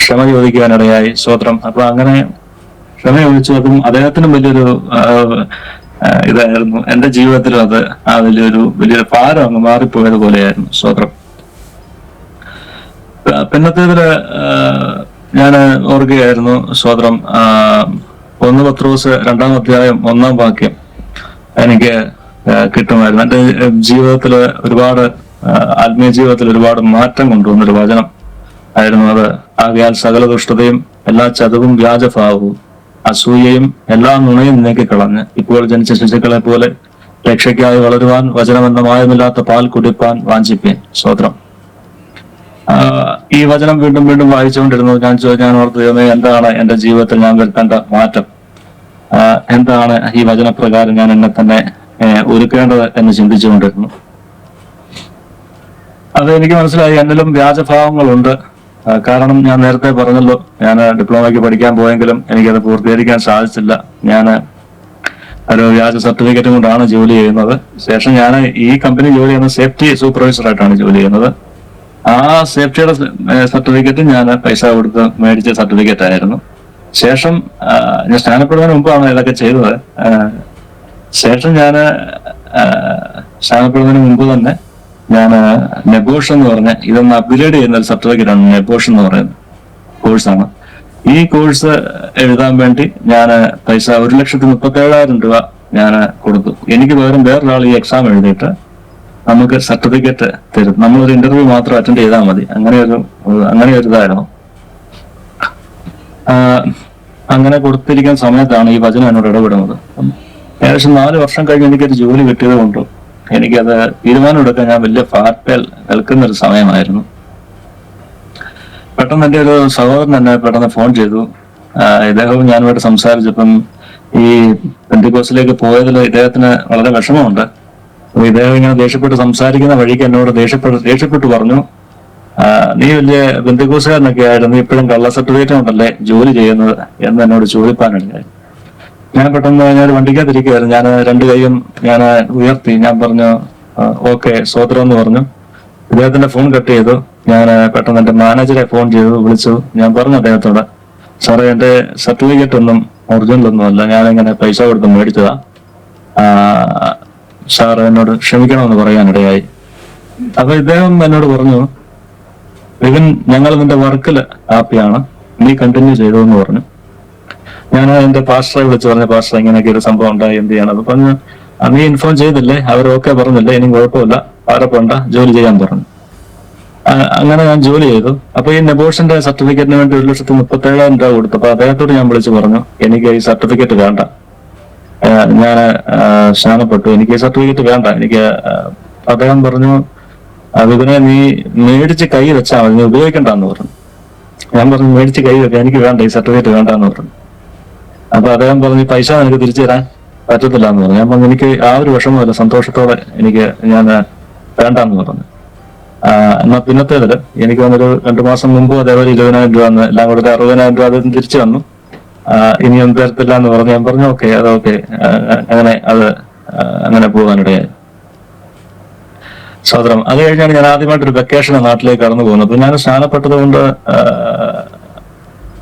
ക്ഷമ ചോദിക്കാനിടയായി. സ്തോത്രം. അപ്പൊ അങ്ങനെ ക്ഷമ ചോദിച്ചു. അതും അദ്ദേഹത്തിനും വലിയൊരു ഇതായിരുന്നു. എന്റെ ജീവിതത്തിലും അത് വലിയൊരു ഭാരം അങ്ങ് മാറിപ്പോയത് പോലെയായിരുന്നു. സ്തോത്രം. പിന്നത്തേതില് ഞാൻ ഓർക്കുകയായിരുന്നു. സ്തോത്രം. 1 പത്രോസ് 2-ാം അധ്യായം 1-ാം വാക്യം എനിക്ക് കിട്ടുമായിരുന്നു. എന്റെ ജീവിതത്തില് ഒരുപാട് ആത്മീയ ജീവിതത്തിൽ ഒരുപാട് മാറ്റം കൊണ്ടുവന്നൊരു വചനം ആയിരുന്നു അത്. ആകയാൽ സകല ദുഷ്ടതയും എല്ലാ ചതവും വ്യാജഭാവവും അസൂയയും എല്ലാ നുണയും നീക്കിക്കളഞ്ഞ് ഇപ്പോൾ ജനിച്ച ശിശുക്കളെ പോലെ രക്ഷയ്ക്കായി വളരുവാൻ വചനമെന്ന മായമില്ലാത്ത പാൽ കുടിപ്പാൻ വാഞ്ചിപ്പേൻ. സ്തോത്രം. ഈ വചനം വീണ്ടും വായിച്ചുകൊണ്ടിരുന്നു. ഞാൻ ഓർത്ത്, എന്താണ് എന്റെ ജീവിതത്തിൽ ഞാൻ വരുത്തേണ്ട മാറ്റം, എന്താണ് ഈ വചനപ്രകാരം ഞാൻ എന്നെ തന്നെ ഒരുക്കേണ്ടത് എന്ന് ചിന്തിച്ചുകൊണ്ടിരുന്നു. അത് എനിക്ക് മനസ്സിലായി, എന്നിലും വ്യാജഭാവങ്ങളുണ്ട്. കാരണം ഞാൻ നേരത്തെ പറഞ്ഞല്ലോ, ഞാൻ ഡിപ്ലോമയ്ക്ക് പഠിക്കാൻ പോയെങ്കിലും എനിക്കത് പൂർത്തീകരിക്കാൻ സാധിച്ചില്ല. ഞാൻ ഒരു വ്യാജ സർട്ടിഫിക്കറ്റും കൊണ്ടാണ് ജോലി ചെയ്യുന്നത്. ശേഷം ഞാൻ ഈ കമ്പനി ജോലി ചെയ്യുന്നത് സേഫ്റ്റി സൂപ്പർവൈസർ ആയിട്ടാണ് ജോലി ചെയ്യുന്നത്. ആ സേഫ്റ്റിയുടെ സർട്ടിഫിക്കറ്റ് ഞാൻ പൈസ കൊടുത്ത് മേടിച്ച സർട്ടിഫിക്കറ്റ് ആയിരുന്നു. ശേഷം ഞാൻ സ്നാനപ്പെടുന്നതിന് മുമ്പാണ് ഇതൊക്കെ ചെയ്തത്. ശേഷം ഞാൻ സ്നാനപ്പെടുന്നതിന് മുമ്പ് തന്നെ ഞാൻ നെബോഷ് എന്ന് പറഞ്ഞ ഇതൊന്ന് അപ്ഗ്രേഡ് ചെയ്യുന്ന ഒരു സർട്ടിഫിക്കറ്റ് ആണ്. നെബോഷ് എന്ന് പറയുന്ന കോഴ്സാണ്. ഈ കോഴ്സ് എഴുതാൻ വേണ്ടി ഞാൻ പൈസ 1,37,000 രൂപ ഞാൻ കൊടുത്തു. എനിക്ക് പകരം വേറൊരാൾ ഈ എക്സാം എഴുതിയിട്ട് നമുക്ക് സർട്ടിഫിക്കറ്റ് തരും. നമ്മളൊരു ഇന്റർവ്യൂ മാത്രം അറ്റൻഡ് ചെയ്താൽ മതി. അങ്ങനെ ഒരു ഇതായിരുന്നു. അങ്ങനെ കൊടുത്തിരിക്കുന്ന സമയത്താണ് ഈ വചനം എന്നോട് ഇടപെടുന്നത്. ഏകദേശം 4 വർഷം കഴിഞ്ഞ് എനിക്കൊരു ജോലി കിട്ടിയത് കൊണ്ട് എനിക്കത് തീരുമാനമെടുക്കാൻ ഞാൻ വലിയ ഫാർപ്പേൽ നിൽക്കുന്ന ഒരു സമയമായിരുന്നു. പെട്ടെന്ന് എൻ്റെ ഒരു സഹോദരൻ എന്നെ പെട്ടെന്ന് ഫോൺ ചെയ്തു. ഇദ്ദേഹവും ഞാനുമായിട്ട് സംസാരിച്ചപ്പം ഈ പെന്തിക്കോസിലേക്ക് പോയതിൽ ഇദ്ദേഹത്തിന് വളരെ വിഷമമുണ്ട്. അപ്പൊ ഇദ്ദേഹം ഇങ്ങനെ ദേഷ്യപ്പെട്ട് സംസാരിക്കുന്ന വഴിക്ക് എന്നോട് ദേഷ്യപ്പെട്ടു പറഞ്ഞു, നീ വലിയ പെന്തിക്കോസുകാരനൊക്കെ ആയിരുന്നു, ഇപ്പോഴും കള്ള സർട്ടിഫിക്കറ്റ് കൊണ്ടല്ലേ ജോലി ചെയ്യുന്നത് എന്ന് എന്നോട് ചോദിപ്പാനുണ്ടായി. ഞാൻ പെട്ടെന്ന് ഞാനൊരു വണ്ടിക്കകത്തിരിക്കുകയായിരുന്നു. ഞാൻ 2 കൈയും ഞാൻ ഉയർത്തി. ഞാൻ പറഞ്ഞു, ഓക്കെ സ്തോത്രം എന്ന് പറഞ്ഞു. ഇദ്ദേഹത്തിന്റെ ഫോൺ കട്ട് ചെയ്തു. ഞാൻ പെട്ടെന്ന് എന്റെ മാനേജറെ ഫോൺ ചെയ്തു, വിളിച്ചു. ഞാൻ പറഞ്ഞു അദ്ദേഹത്തോട്, സാറേ എന്റെ സർട്ടിഫിക്കറ്റ് ഒന്നും ഒറിജിനൽ ഒന്നും അല്ല, ഞാനിങ്ങനെ പൈസ കൊടുത്ത് മേടിച്ചതാ, സാർ എന്നോട് ക്ഷമിക്കണമെന്ന് പറയാനിടയായി. അപ്പൊ ഇദ്ദേഹം എന്നോട് പറഞ്ഞു, ഇവൻ ഞങ്ങൾ നിന്റെ വർക്കില് ഹാപ്പിയാണ്, നീ കണ്ടിന്യൂ ചെയ്തു എന്ന് പറഞ്ഞു. ഞാൻ എന്റെ പാസ്റ്ററെ വിളിച്ചു പറഞ്ഞു, പാസ്റ്റർ ഇങ്ങനെയൊക്കെ ഒരു സംഭവം ഉണ്ടായി, എന്ത് ചെയ്യണം? അപ്പൊ പറഞ്ഞു, നീ ഇൻഫോം ചെയ്തില്ലേ, അവർ ഓക്കെ പറഞ്ഞില്ലേ, ഇനി കുഴപ്പമില്ല, ആരെ പോണ്ട, ജോലി ചെയ്യാൻ പറഞ്ഞു. അങ്ങനെ ഞാൻ ജോലി ചെയ്തു. അപ്പൊ ഈ നെബോഷിന്റെ സർട്ടിഫിക്കറ്റിന് വേണ്ടി 1,37,000 രൂപ കൊടുത്തു. അപ്പൊ അദ്ദേഹത്തോട് ഞാൻ വിളിച്ചു പറഞ്ഞു, എനിക്ക് ഈ സർട്ടിഫിക്കറ്റ് വേണ്ട, ഞാൻ സ്നാനപ്പെട്ടു, എനിക്ക് ഈ സർട്ടിഫിക്കറ്റ് വേണ്ട. അദ്ദേഹം പറഞ്ഞു, ഇതിനെ നീ മേടിച്ച് കൈ വെച്ചാൽ മതി, നീ ഉപയോഗിക്കണ്ടെന്ന് പറഞ്ഞു. ഞാൻ പറഞ്ഞു, മേടിച്ച് കൈ വെക്കാം, എനിക്ക് വേണ്ട, ഈ സർട്ടിഫിക്കറ്റ് വേണ്ടെന്ന് പറഞ്ഞു. അപ്പൊ അദ്ദേഹം പറഞ്ഞു പൈസ എനിക്ക് തിരിച്ചു തരാൻ പറ്റത്തില്ല എന്ന് പറഞ്ഞു. ഞാൻ പറഞ്ഞു എനിക്ക് ആ ഒരു വിഷമമല്ല, സന്തോഷത്തോടെ ഞാൻ വേണ്ടാന്ന് പറഞ്ഞു. എന്നാ പിന്നത്തേതില് എനിക്ക് വന്നൊരു 2 മാസം മുമ്പ് അതേപോലെ 20,000 രൂപ എല്ലാം കൂടെ 60,000 രൂപ അതിന് തിരിച്ചു വന്നു. ഇനി ഒന്നും തരത്തില്ല എന്ന് പറഞ്ഞു. ഞാൻ പറഞ്ഞു ഓക്കെ, അത് ഓക്കെ, അങ്ങനെ പോകാനിടയായി. സഹോദരം, അത് കഴിഞ്ഞാണ് ഞാൻ ആദ്യമായിട്ടൊരു വെക്കേഷൻ നാട്ടിലേക്ക് കടന്നു പോകുന്നത്. അപ്പൊ ഞാൻ സ്നാനപ്പെട്ടത് കൊണ്ട്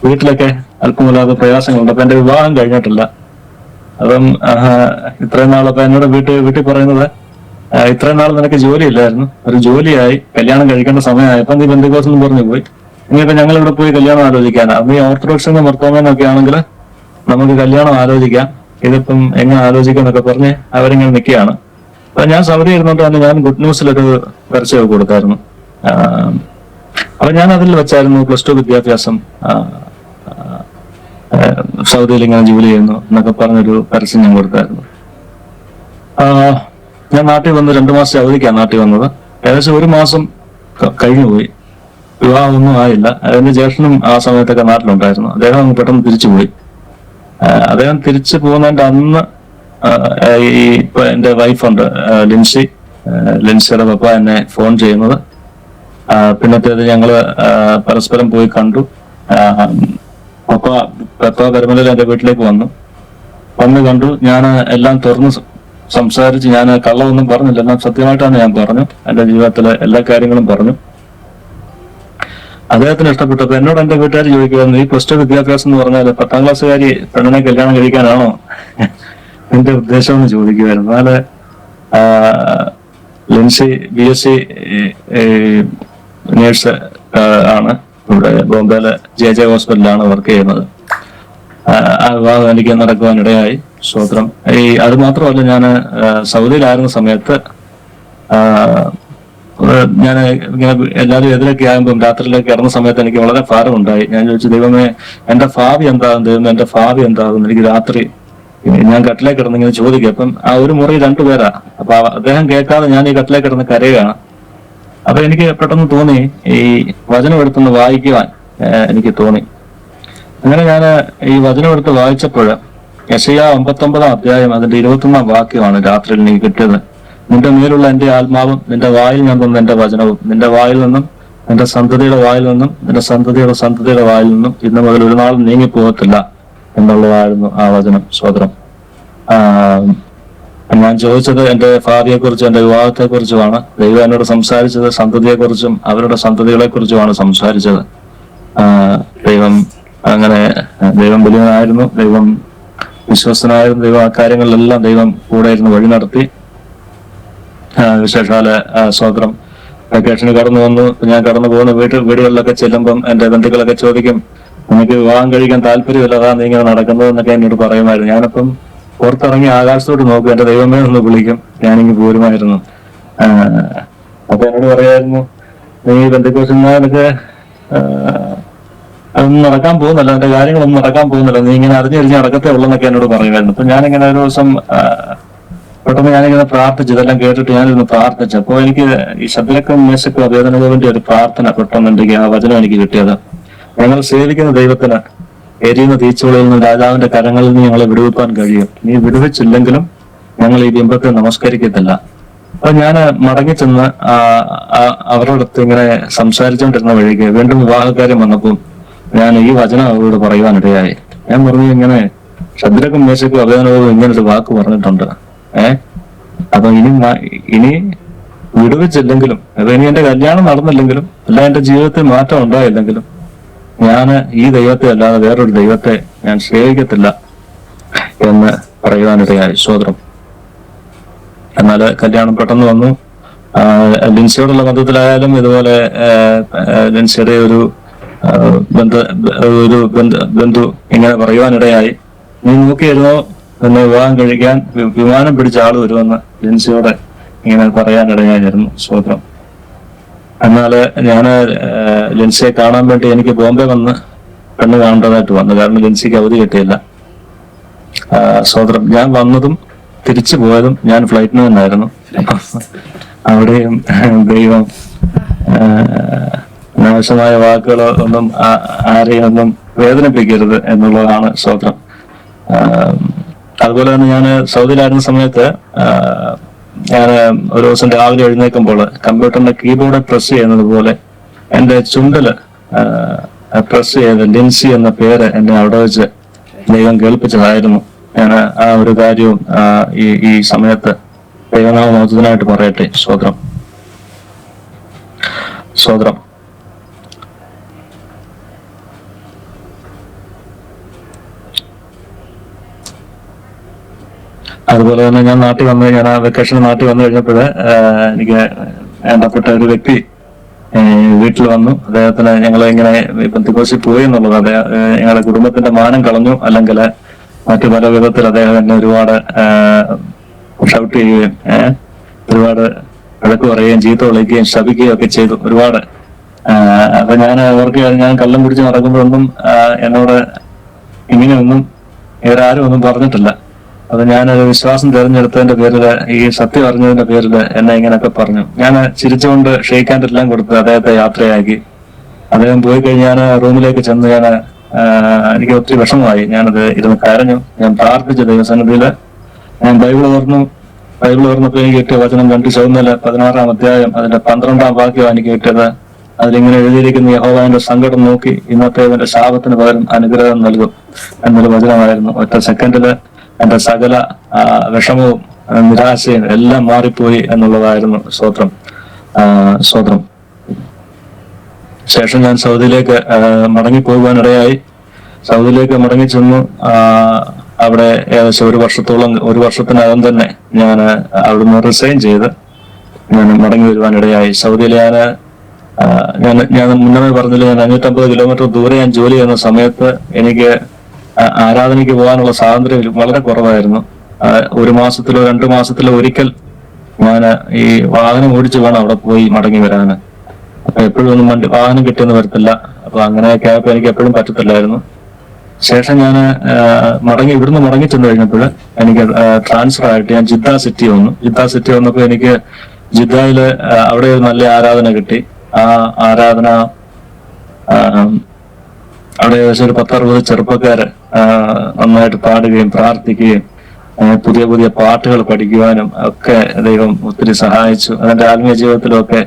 വീട്ടിലൊക്കെ അല്പമില്ലാതെ പ്രയാസങ്ങളുണ്ട്. അപ്പൊ എന്റെ വിവാഹം കഴിഞ്ഞിട്ടില്ല. അപ്പം ഇത്രയും നാളപ്പൊ എന്നോട് വീട്ടിൽ പറയുന്നത്, ഇത്രയും നാൾ നിനക്ക് ജോലിയില്ലായിരുന്നു, ഒരു ജോലിയായി, കല്യാണം കഴിക്കേണ്ട സമയമായപ്പോ നീ ബന്ധുക്കോസ് എന്ന് പറഞ്ഞു പോയി. ഇനിയിപ്പോ ഞങ്ങൾ ഇവിടെ പോയി കല്യാണം ആലോചിക്കാനാ. അന്ന് ഈ ഓർത്തഡോക്സിന്റെ മർത്തോമേനൊക്കെ ആണെങ്കിൽ നമുക്ക് കല്യാണം ആലോചിക്കാം, ഇതിപ്പം എങ്ങനെ ആലോചിക്കാം എന്നൊക്കെ പറഞ്ഞ് അവരിങ്ങനെ നിൽക്കുകയാണ്. അപ്പൊ ഞാൻ സൗദി ഇരുന്നുകൊണ്ട് തന്നെ ഞാൻ ഗുഡ് ന്യൂസിലൊരു പരസ്യമൊക്കെ കൊടുത്തായിരുന്നു. അപ്പൊ ഞാൻ അതിൽ വെച്ചായിരുന്നു +2 വിദ്യാഭ്യാസം, സൗദിയിൽ ഇങ്ങനെ ജോലി ചെയ്യുന്നു എന്നൊക്കെ പറഞ്ഞൊരു പരസ്യം ഞാൻ കൊടുത്തായിരുന്നു. ഞാൻ നാട്ടിൽ വന്ന് 2 മാസം അവധിക്കാണ് നാട്ടിൽ വന്നത്. ഏകദേശം 1 മാസം കഴിഞ്ഞു പോയി, വിവാഹമൊന്നും ആയില്ല. അതിന്റെ ജ്യേഷ്ഠനും ആ സമയത്തൊക്കെ നാട്ടിലുണ്ടായിരുന്നു. അദ്ദേഹം അങ്ങ് പെട്ടെന്ന് തിരിച്ചുപോയി. അദ്ദേഹം തിരിച്ചു പോകുന്നതിന്റെ അന്ന് ഇപ്പൊ എന്റെ വൈഫുണ്ട് ലിൻസിയുടെ പപ്പ എന്നെ ഫോൺ ചെയ്യുന്നത്. പിന്നത്തേത് ഞങ്ങള് പരസ്പരം പോയി കണ്ടു. പപ്പ കരുമലയിൽ എന്റെ വീട്ടിലേക്ക് വന്നു കണ്ടു. ഞാൻ എല്ലാം തുറന്ന് സംസാരിച്ച്, ഞാൻ കള്ളമൊന്നും പറഞ്ഞില്ല, എല്ലാം സത്യമായിട്ടാണ് ഞാൻ പറഞ്ഞു. എന്റെ ജീവിതത്തിലെ എല്ലാ കാര്യങ്ങളും പറഞ്ഞു. അദ്ദേഹത്തിന് ഇഷ്ടപ്പെട്ടു. എന്നോട് എന്റെ വീട്ടുകാർ ചോദിക്കുമായിരുന്നു, ഈ +2 വിദ്യാഭ്യാസം എന്ന് പറഞ്ഞാൽ 10ാം ക്ലാസ്സുകാരി പെണ്ണിനെ കല്യാണം കഴിക്കാനാണോ എന്റെ ഉദ്ദേശം എന്ന് ചോദിക്കുമായിരുന്നു. എന്നാല് ലിൻസി BSc നേഴ്സ് ആണ്. ഇവിടെ ബോംബെയിലെ JJ ഹോസ്പിറ്റലിലാണ് വർക്ക് ചെയ്യുന്നത്. ആ വിവാഹം എനിക്ക് നടക്കുവാനിടയായി. സ്തോത്രം. അത് മാത്രമല്ല, ഞാൻ സൗദിയിലായിരുന്ന സമയത്ത് ഞാൻ ഇങ്ങനെ എല്ലാവരും എതിരൊക്കെ ആകുമ്പോൾ രാത്രിയിലേക്ക് ഇറങ്ങുന്ന സമയത്ത് എനിക്ക് വളരെ ഭാരമുണ്ടായി. ഞാൻ ചോദിച്ചു, ദൈവമേ എന്റെ ഭാവി എന്താകും, ദൈവമേ എന്റെ ഭാവി എന്താകും. എനിക്ക് രാത്രി ഞാൻ കട്ടിലേക്ക് കിടന്ന് ഇങ്ങനെ ചോദിക്കും. അപ്പം ആ ഒരു മുറി 2 പേരാ. അപ്പൊ അദ്ദേഹം കേൾക്കാതെ ഞാൻ ഈ കട്ടിലേക്ക് കിടന്ന് കരയുകയാണ്. അപ്പൊ എനിക്ക് പെട്ടെന്ന് തോന്നി ഈ വചനം എടുത്തൊന്ന് വായിക്കുവാൻ എനിക്ക് തോന്നി. അങ്ങനെ ഞാൻ ഈ വചനം എടുത്ത് വായിച്ചപ്പോൾ യെശയ്യാ 59-ാം അധ്യായം അതിന്റെ 21-ാം വാക്യമാണ് രാത്രിയിൽ എനിക്ക് കിട്ടിയത്. നിന്റെ മേലുള്ള എന്റെ ആത്മാവും നിന്റെ വായിൽ ഞാൻ തന്ന എന്റെ വചനവും നിന്റെ വായിൽ നിന്നും നിന്റെ സന്തതിയുടെ വായിൽ നിന്നും നിന്റെ സന്തതിയുടെ സന്തതിയുടെ വായിൽ നിന്നും ഇന്ന് മുതൽ ഒരു നാളും നീങ്ങിപ്പോകത്തില്ല എന്നുള്ളതായിരുന്നു ആ വചനം. സ്തോത്രം. ഞാൻ ചോദിച്ചത് എന്റെ ഭാവിയെക്കുറിച്ചും എന്റെ വിവാഹത്തെക്കുറിച്ചുമാണ്. ദൈവം എന്നോട് സംസാരിച്ചത് സന്തതിയെക്കുറിച്ചും അവരുടെ സന്തതികളെ കുറിച്ചുമാണ് സംസാരിച്ചത്. ദൈവം വലിയവനായിരുന്നു, ദൈവം വിശ്വസ്തനായിരുന്നു. ദൈവം ആ കാര്യങ്ങളിലെല്ലാം ദൈവം കൂടെ ഇരുന്ന് വഴി നടത്തി. വിശേഷാല് സ്തോത്രം. വെക്കേഷന് കടന്നു വന്നു. ഞാൻ കടന്നു പോകുന്ന വീടുകളിലൊക്കെ ചെല്ലുമ്പം എന്റെ ബന്ധുക്കളൊക്കെ ചോദിക്കും, എനിക്ക് വിവാഹം കഴിക്കാൻ താല്പര്യമില്ല, അതാ നീ ഇങ്ങനെ നടക്കുന്നതെന്നൊക്കെ എന്നോട് പറയുമായിരുന്നു. ഞാനപ്പം പുറത്തിറങ്ങി ആകാശത്തോട്ട് നോക്കും, എന്റെ ദൈവമേ ഒന്ന് വിളിക്കും, ഞാനിങ്ങ് പോരുമായിരുന്നു. അപ്പൊ എന്നോട് പറയായിരുന്നു, നീ ബന്ധുക്കോസിനൊക്കെ അതൊന്നും നടക്കാൻ പോകുന്നില്ല, എന്റെ കാര്യങ്ങളൊന്നും നടക്കാൻ പോകുന്നില്ല, നീ ഇങ്ങനെ അറിഞ്ഞറിഞ്ഞ് നടക്കത്തേ ഉള്ളെന്നൊക്കെ എന്നോട് പറയുമായിരുന്നു. അപ്പൊ ഞാനിങ്ങനെ ഒരു ദിവസം പെട്ടെന്ന് ഞാനിങ്ങനെ പ്രാർത്ഥിച്ചു. ഇതെല്ലാം കേട്ടിട്ട് ഞാനിരുന്ന് പ്രാർത്ഥിച്ചു. അപ്പോൾ എനിക്ക് ഈ ശബ്ദക്കും മേശക്കും അഭേദനകവിന്റെ ഒരു പ്രാർത്ഥന പെട്ടെന്ന് എനിക്ക് ആ വചനം എനിക്ക് കിട്ടിയത്. ഞങ്ങൾ സേവിക്കുന്ന ദൈവത്തിന് എരിയുന്ന തീച്ചുളയിൽ നിന്ന് രാജാവിന്റെ കരങ്ങളിൽ നിന്ന് ഞങ്ങളെ വിടുവിപ്പാൻ കഴിയും. നീ വിടുവിച്ചില്ലെങ്കിലും ഞങ്ങൾ ഈ ബിംബത്തെ നമസ്കരിക്കത്തില്ല. അപ്പൊ ഞാൻ മടങ്ങിച്ചെന്ന് അവരോടൊത്ത് ഇങ്ങനെ സംസാരിച്ചുകൊണ്ടിരുന്ന വഴിക്ക് വീണ്ടും വിവാഹകാര്യം വന്നപ്പോൾ ഞാൻ ഈ വചനം അവരോട് പറയുവാനിടയായി. ഞാൻ പറഞ്ഞു, ഇങ്ങനെ ശബ്ദക്കും മേശക്കും അഭേദനകവും ഇങ്ങനൊരു വാക്ക് പറഞ്ഞിട്ടുണ്ട്. അപ്പൊ ഇനി വിടുവിച്ചില്ലെങ്കിലും, അത് ഇനി എന്റെ കല്യാണം നടന്നില്ലെങ്കിലും, അല്ല എന്റെ ജീവിതത്തിൽ മാറ്റം ഉണ്ടായില്ലെങ്കിലും, ഞാൻ ഈ ദൈവത്തെ അല്ലാതെ വേറൊരു ദൈവത്തെ ഞാൻ സേവിക്കത്തില്ല എന്ന് പറയുവാനിടയായി. സ്തോത്രം. എന്നാൽ കല്യാണം പെട്ടെന്ന് വന്നു. ലിൻസിയോടുള്ള ബന്ധത്തിലായാലും ഇതുപോലെ ലിൻസിയുടെ ഒരു ബന്ധു ഇങ്ങനെ പറയുവാനിടയായി, നീ നോക്കിയിരുന്നോ എന്നെ വിവാഹം കഴിക്കാൻ വിമാനം പിടിച്ച ആള് വരുമെന്ന് ലിൻസിയോടെ ഇങ്ങനെ പറയാനിടയായിരുന്നു. സ്തോത്രം. എന്നാല് ഞാന് ലിൻസിയെ കാണാൻ വേണ്ടി എനിക്ക് ബോംബെ വന്ന് പെണ്ണ് കാണേണ്ടതായിട്ട് വന്നു. കാരണം ലിൻസിക്ക് അവധി കിട്ടിയില്ല. സ്തോത്രം. ഞാൻ വന്നതും തിരിച്ചു പോയതും ഞാൻ ഫ്ലൈറ്റിന് തന്നെയായിരുന്നു. അവിടെയും ദൈവം അനാവശ്യമായ വാക്കുകളോ ഒന്നും ആരെയും ഒന്നും വേദനിപ്പിക്കരുത് എന്നുള്ളതാണ്. സ്തോത്രം. അതുപോലെ തന്നെ ഞാൻ സൗദിയിലായിരുന്ന സമയത്ത് ഞാൻ ഒരു ദിവസം രാവിലെ എഴുന്നേൽക്കുമ്പോൾ കമ്പ്യൂട്ടറിന്റെ കീബോർഡ് പ്രസ് ചെയ്യുന്നത് പോലെ എന്റെ ചുണ്ടില് പ്രസ് ചെയ്ത് ലിൻസി എന്ന പേര് എന്നെ അവിടെ വെച്ച് ദൈവം കേൾപ്പിച്ചതായിരുന്നു. ഞാൻ ആ ഒരു കാര്യവും ഈ സമയത്ത് ദൈവനാമത്തിനായിട്ട് പറയട്ടെ. സ്തോത്രം, സ്തോത്രം. അതുപോലെ തന്നെ ഞാൻ ആ വെക്കേഷൻ നാട്ടിൽ വന്നു കഴിഞ്ഞപ്പോൾ എനിക്ക് വേണ്ടപ്പെട്ട ഒരു വ്യക്തി വീട്ടിൽ വന്നു. അദ്ദേഹത്തിന് ഞങ്ങൾ ഇങ്ങനെ പെന്തക്കോസ്തിൽ പോയി എന്നുള്ളത് ഞങ്ങളുടെ കുടുംബത്തിന്റെ മാനം കളഞ്ഞു, അല്ലെങ്കിൽ മറ്റു പല വിധത്തിൽ അദ്ദേഹം എന്നെ ഒരുപാട് ഷൗട്ട് ചെയ്യുകയും ഒരുപാട് വഴക്ക് പറയുകയും ചീത്ത വിളിക്കുകയും ശപിക്കുകയും ഒക്കെ ചെയ്തു ഒരുപാട്. അപ്പൊ ഞാൻ അവർക്ക് ഞാൻ കള്ളം കുടിച്ച് നടക്കുമ്പോഴൊന്നും എന്നോട് ഇങ്ങനെയൊന്നും ഇവരാരും ഒന്നും പറഞ്ഞിട്ടില്ല. അത് ഞാനൊരു വിശ്വാസം തിരഞ്ഞെടുത്തതിന്റെ പേരില്, ഈ സത്യം അറിഞ്ഞതിന്റെ പേരില് എന്നെ ഇങ്ങനെയൊക്കെ പറഞ്ഞു. ഞാൻ ചിരിച്ചുകൊണ്ട് ഷെയ്ക്ക് ഹാൻഡ് എല്ലാം കൊടുത്ത് അദ്ദേഹത്തെ യാത്രയാക്കി. അദ്ദേഹം പോയി കഴിഞ്ഞ് ഞാൻ റൂമിലേക്ക് ചെന്ന് എനിക്ക് ഒത്തിരി വിഷമമായി. ഞാനത് ഇരുന്ന് കരഞ്ഞു. ഞാൻ പ്രാർത്ഥിച്ച ദൈവസന്നിധിയില് ഞാൻ ബൈബിൾ തുറന്നപ്പോൾ എനിക്ക് കിട്ടിയ വചനം 2 ശമൂവേൽ 16-ാം അധ്യായം അതിന്റെ 12-ാം വാക്യമാണ് എനിക്ക് കിട്ടിയത്. അതിലിങ്ങനെ എഴുതിയിരിക്കുന്ന യഹോവയുടെ സങ്കടം നോക്കി ഇന്നത്തെ ഇവന്റെ ശാപത്തിന് പകരം അനുഗ്രഹം നൽകും എന്നൊരു വചനമായിരുന്നു. ഒറ്റ സെക്കൻഡില് എന്റെ സകല വിഷമവും നിരാശയും എല്ലാം മാറിപ്പോയി എന്നുള്ളതായിരുന്നു. സ്തോത്രം, സ്തോത്രം. ശേഷം ഞാൻ സൗദിയിലേക്ക് മടങ്ങിപ്പോകാനിടയായി. സൗദിയിലേക്ക് മടങ്ങി ചെന്നു. അവിടെ ഏകദേശം ഒരു വർഷത്തിനകം തന്നെ ഞാൻ അവിടുന്ന് റിസൈൻ ചെയ്ത് ഞാൻ മടങ്ങി വരുവാനിടയായി. സൗദിയിൽ ഞാൻ മുന്നമേ പറഞ്ഞില്ല, ഞാൻ 550 കിലോമീറ്റർ ദൂരെ ഞാൻ ജോലി ചെയ്യുന്ന സമയത്ത് എനിക്ക് ആരാധനയ്ക്ക് പോകാനുള്ള സ്വാതന്ത്ര്യം വളരെ കുറവായിരുന്നു. 1 മാസത്തിലോ 2 മാസത്തിലോ ഒരിക്കൽ ഞാൻ ഈ വാഹനം ഓടിച്ചു വേണം അവിടെ പോയി മടങ്ങി വരാന്. അപ്പൊ എപ്പോഴും ഒന്നും വാഹനം കിട്ടിയെന്ന് വരത്തില്ല. അപ്പൊ അങ്ങനെയൊക്കെ ആയപ്പോ എനിക്ക് എപ്പോഴും പറ്റത്തില്ലായിരുന്നു. ശേഷം ഞാൻ ഇവിടുന്ന് മടങ്ങി ചെന്ന് കഴിഞ്ഞപ്പോൾ എനിക്ക് ട്രാൻസ്ഫർ ആയിട്ട് ഞാൻ ജിദ്ദ സിറ്റി വന്നപ്പോ എനിക്ക് ജിദ്ദയില് അവിടെ ഒരു നല്ല ആരാധന കിട്ടി. ആ ആരാധന അവിടെ ഏകദേശം ഒരു 10-60 ചെറുപ്പക്കാര് നന്നായിട്ട് പാടുകയും പ്രാർത്ഥിക്കുകയും പുതിയ പുതിയ പാട്ടുകൾ പഠിക്കുവാനും ഒക്കെ ദൈവം ഒത്തിരി സഹായിച്ചു. അതിന്റെ ആത്മീയ ജീവിതത്തിലൊക്കെ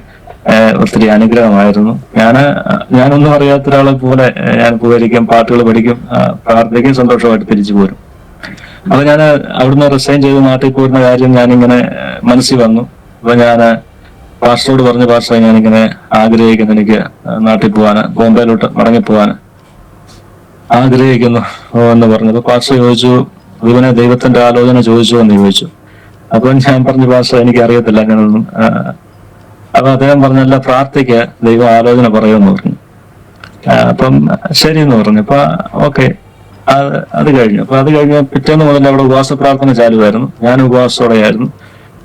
ഒത്തിരി അനുഗ്രഹമായിരുന്നു. ഞാനൊന്നും അറിയാത്ത ഒരാളെ പോലെ ഞാൻ പോയിരിക്കും, പാട്ടുകൾ പഠിക്കും, പ്രാർത്ഥിക്കും, സന്തോഷമായിട്ട് തിരിച്ചു പോരും. അപ്പൊ ഞാൻ അവിടുന്ന് റിസൈൻ ചെയ്ത് നാട്ടിൽ പോരുന്ന കാര്യം ഞാനിങ്ങനെ മനസ്സിൽ വന്നു. അപ്പൊ ഞാൻ പാസ്റ്ററോട് പറഞ്ഞു, പാസ്റ്ററെ ഞാനിങ്ങനെ ആഗ്രഹിക്കുന്നു, എനിക്ക് നാട്ടിൽ പോവാന്, ബോംബെയിലോട്ട് മടങ്ങിപ്പോവാന് ആഗ്രഹിക്കുന്നു എന്ന് പറഞ്ഞപ്പോ പാസ്റ്റർ ചോദിച്ചു, ഇവനെ ദൈവത്തിന്റെ ആലോചന ചോദിച്ചു എന്ന് ചോദിച്ചു. അപ്പൊ ഞാൻ പറഞ്ഞു, പാസ്റ്റർ എനിക്ക് അറിയത്തില്ല അങ്ങനൊന്നും. അപ്പൊ അദ്ദേഹം പറഞ്ഞല്ല, പ്രാർത്ഥിക്ക്, ദൈവം ആലോചന പറയുമെന്ന് പറഞ്ഞു. അപ്പം ശരി എന്ന് പറഞ്ഞു. അപ്പൊ ഓക്കെ, അത് കഴിഞ്ഞു. അപ്പൊ അത് കഴിഞ്ഞ പിറ്റേന്ന് മുതൽ അവിടെ ഉപവാസ പ്രാർത്ഥന ചാലുവായിരുന്നു. ഞാൻ ഉപവാസത്തോടെയായിരുന്നു.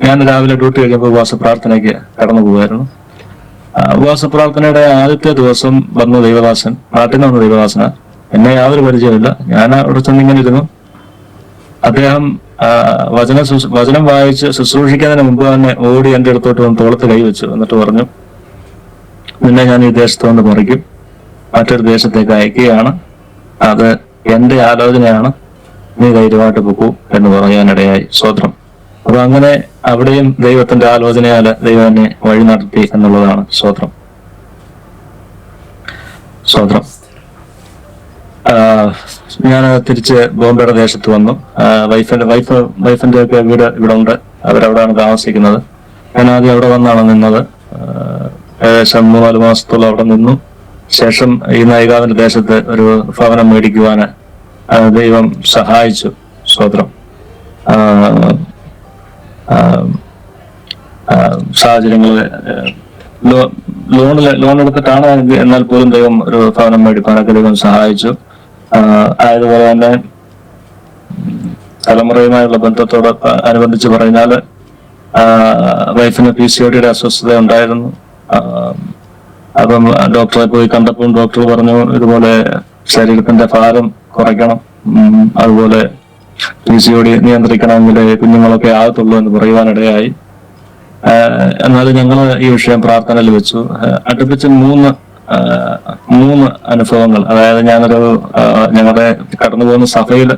ഞാൻ രാവിലെ ഡ്യൂട്ടി കഴിയുമ്പോൾ ഉപവാസ പ്രാർത്ഥനയ്ക്ക് കടന്നു പോകുമായിരുന്നു. ഉപവാസ പ്രാർത്ഥനയുടെ ആദ്യത്തെ ദിവസം വന്നു ദൈവദാസൻ, നാട്ടിൽ നിന്ന് വന്ന ദൈവദാസന. എന്നെ യാതൊരു പരിചയമില്ല. ഞാൻ അവിടെ ചെന്നിങ്ങനെ ഇരുന്നു. അദ്ദേഹം വചനം വായിച്ച് ശുശ്രൂഷിക്കുന്നതിന് മുമ്പ് തന്നെ ഓടി എന്റെ അടുത്തോട്ട് വന്ന് തോളത്ത് കൈവച്ചു. എന്നിട്ട് പറഞ്ഞു, നിന്നെ ഞാൻ ഈ ദേശത്ത് കൊണ്ട് മറിക്കും, മറ്റൊരു ദേശത്തേക്ക് അയക്കുകയാണ്, അത് എന്റെ ആലോചനയാണ്, നീ ധൈര്യമായിട്ട് പോകൂ എന്ന് പറയാനിടയായി. സ്തോത്രം. അപ്പൊ അങ്ങനെ അവിടെയും ദൈവത്തിന്റെ ആലോചനയാല് ദൈവം എന്നെ വഴി നടത്തി എന്നുള്ളതാണ്. സ്തോത്രം, സ്തോത്രം. ഞാൻ തിരിച്ച് ബോംബെയുടെ ദേശത്ത് വന്നു. വൈഫിന്റെ ഒക്കെ വീട് ഇവിടെ ഉണ്ട്. അവരവിടെയാണ് താമസിക്കുന്നത്. ഞാൻ ആദ്യം അവിടെ വന്നാണ് നിന്നത്. ഏകദേശം 3-4 മാസത്തോളം അവിടെ നിന്നു. ശേഷം ഈ നൈകാവിന്റെ ദേശത്ത് ഒരു ഭവനം മേടിക്കുവാന് ദൈവം സഹായിച്ചു. സ്തോത്രം. സാഹചര്യങ്ങള് ലോൺ എടുത്തിട്ടാണ്, എന്നാൽ പോലും ദൈവം ഒരു ഭവനം മേടിക്കാനൊക്കെ ദൈവം സഹായിച്ചു. ആയതുപോലെ തന്നെ തലമുറയുമായുള്ള ബന്ധത്തോട് അനുബന്ധിച്ച് പറഞ്ഞാല് വൈഫിന് PCOD അസ്വസ്ഥത ഉണ്ടായിരുന്നു. അപ്പം ഡോക്ടറെ പോയി കണ്ടപ്പോൾ ഡോക്ടർ പറഞ്ഞു, ഇതുപോലെ ശരീരത്തിന്റെ ഭാരം കുറയ്ക്കണം, അതുപോലെ PCOD നിയന്ത്രിക്കണമെങ്കിൽ കുഞ്ഞുങ്ങളൊക്കെ ആകത്തുള്ളൂ എന്ന് പറയുവാനിടയായി. എന്നാലും ഞങ്ങൾ ഈ വിഷയം പ്രാർത്ഥനയിൽ വെച്ചു. അടുപ്പിച്ച് മൂന്ന് അനുഭവങ്ങൾ, അതായത് ഞങ്ങളുടെ കടന്നു പോകുന്ന സഭയിൽ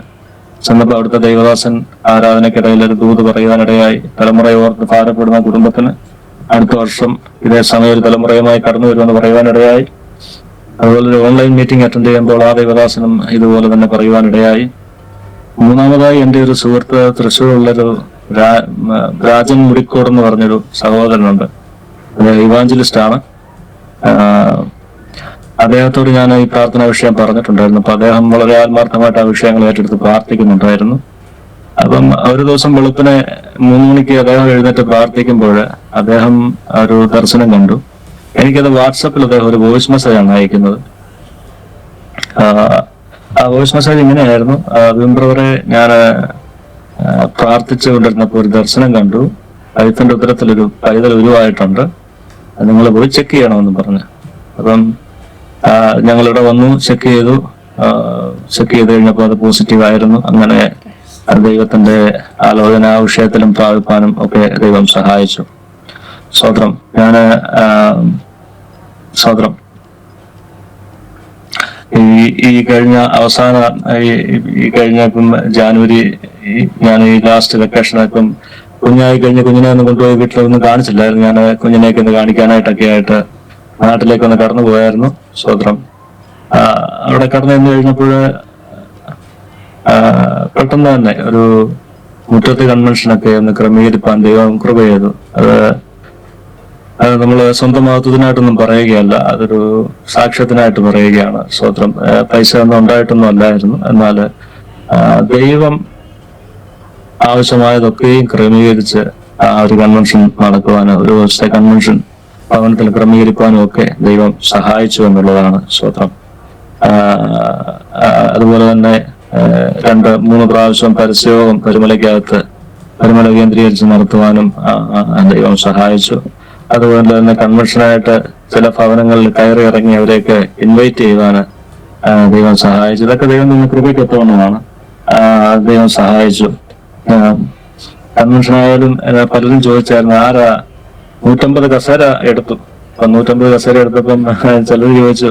ചെന്നപ്പോൾ അവിടുത്തെ ദൈവദാസൻ ആരാധനയ്ക്കിടയിൽ ഒരു ദൂത് പറയുവാനിടയായി, തലമുറയോർത്ത് ഭാരപ്പെടുന്ന കുടുംബത്തിന് അടുത്ത വർഷം ഇതേ സമയം ഒരു തലമുറയുമായി കടന്നു വരുമെന്ന് പറയുവാനിടയായി. അതുപോലെ ഒരു ഓൺലൈൻ മീറ്റിംഗ് അറ്റൻഡ് ചെയ്യുമ്പോൾ ആ ദൈവദാസനും ഇതുപോലെ തന്നെ പറയുവാനിടയായി. മൂന്നാമതായി എൻ്റെ ഒരു സുഹൃത്ത് തൃശ്ശൂരുള്ളൊരു രാജൻ മുടിക്കോട് എന്ന് പറഞ്ഞൊരു സഹോദരനുണ്ട്. ഇവാഞ്ചലിസ്റ്റ് ആണ്. അദ്ദേഹത്തോട് ഞാൻ ഈ പ്രാർത്ഥനാ വിഷയം പറഞ്ഞിട്ടുണ്ടായിരുന്നു. അപ്പൊ അദ്ദേഹം വളരെ ആത്മാർത്ഥമായിട്ട് ആ വിഷയങ്ങൾ ഏറ്റെടുത്ത് പ്രാർത്ഥിക്കുന്നുണ്ടായിരുന്നു. അപ്പം ഒരു ദിവസം വെളുപ്പിനെ 3 മണിക്ക് അദ്ദേഹം എഴുന്നേറ്റ് പ്രാർത്ഥിക്കുമ്പോൾ അദ്ദേഹം ഒരു ദർശനം കണ്ടു. എനിക്കത് വാട്സപ്പിൽ അദ്ദേഹം ഒരു വോയിസ് മെസ്സേജാണ് അയക്കുന്നത്. ആ വോയിസ് മെസ്സേജ് ഇങ്ങനെയായിരുന്നു: വിംബ്രവറെ, ഞാൻ പ്രാർത്ഥിച്ചു കൊണ്ടിരുന്നപ്പോൾ ഒരു ദർശനം കണ്ടു. കഴുത്തിന്റെ ഉത്തരത്തിലൊരു പൈതൽ ഉരുവായിട്ടുണ്ട്, നിങ്ങൾ പോയി ചെക്ക് ചെയ്യണമെന്ന് പറഞ്ഞു. അപ്പം ഞങ്ങളിവിടെ വന്നു, ചെക്ക് ചെയ്തു കഴിഞ്ഞപ്പോൾ അത് പോസിറ്റീവ് ആയിരുന്നു. അങ്ങനെ ദൈവത്തിന്റെ ആലോചന ആ വിഷയത്തിലും പ്രാപിപ്പാനും ഒക്കെ ദൈവം സഹായിച്ചു. സ്വത്രം. സ്വത്രം. ഈ കഴിഞ്ഞ അവസാന ഈ കഴിഞ്ഞ ഇപ്പം ജാനുവരി, ഞാൻ ഈ ലാസ്റ്റ് വെക്കേഷൻ ഇപ്പം കുഞ്ഞായി കഴിഞ്ഞ കുഞ്ഞിനെ ഒന്ന് കൊണ്ടുപോയി വീട്ടിലൊന്നും കാണിച്ചില്ലായിരുന്നു. ഞാൻ കുഞ്ഞിനെയൊക്കെ ഒന്ന് കാണിക്കാനായിട്ടൊക്കെ ആയിട്ട് നാട്ടിലേക്കൊന്ന് കടന്നു പോയായിരുന്നു. സ്വത്രം. അവിടെ കടന്നു ചെന്ന് കഴിഞ്ഞപ്പോൾ പെട്ടെന്ന് തന്നെ ഒരു മുറ്റത്ത് കൺവെൻഷനൊക്കെ ഒന്ന് ക്രമീകരിപ്പാൻ ദൈവം കൃപ ചെയ്തു. അത് നമ്മൾ സ്വന്തം മഹത്വത്തിനായിട്ടൊന്നും പറയുകയല്ല, അതൊരു സാക്ഷ്യത്തിനായിട്ട് പറയുകയാണ്. സ്വത്രം. പൈസ ഒന്നും ഉണ്ടായിട്ടൊന്നും അല്ലായിരുന്നു. എന്നാൽ ദൈവം ആവശ്യമായതൊക്കെയും ക്രമീകരിച്ച് ആ ഒരു കൺവെൻഷൻ നടക്കുവാനും ഒരു ദിവസത്തെ കൺവെൻഷൻ ഭവനത്തിൽ ക്രമീകരിക്കാനും ഒക്കെ ദൈവം സഹായിച്ചു എന്നുള്ളതാണ്. സ്വത്രം. അതുപോലെ തന്നെ 2-3 പ്രാവശ്യം പരസ്യയോഗം പരുമല കേന്ദ്രീകരിച്ച് നടത്തുവാനും ദൈവം സഹായിച്ചു. അതുപോലെ തന്നെ കൺവെൻഷനായിട്ട് ചില ഭവനങ്ങളിൽ കയറി ഇറങ്ങി അവരെയൊക്കെ ഇൻവൈറ്റ് ചെയ്യുവാന് ദൈവം സഹായിച്ചു. ഇതൊക്കെ ദൈവം നിന്ന് കൃപയ്ക്കെത്തവണ്ണമാണ്. ദൈവം സഹായിച്ചു. കൺവെൻഷനായാലും പലരും ചോദിച്ചായിരുന്നു, ആരാ 150 കസേര എടുത്തു. അപ്പൊ 150 കസേര എടുത്തപ്പം ചിലർ ചോദിച്ചു,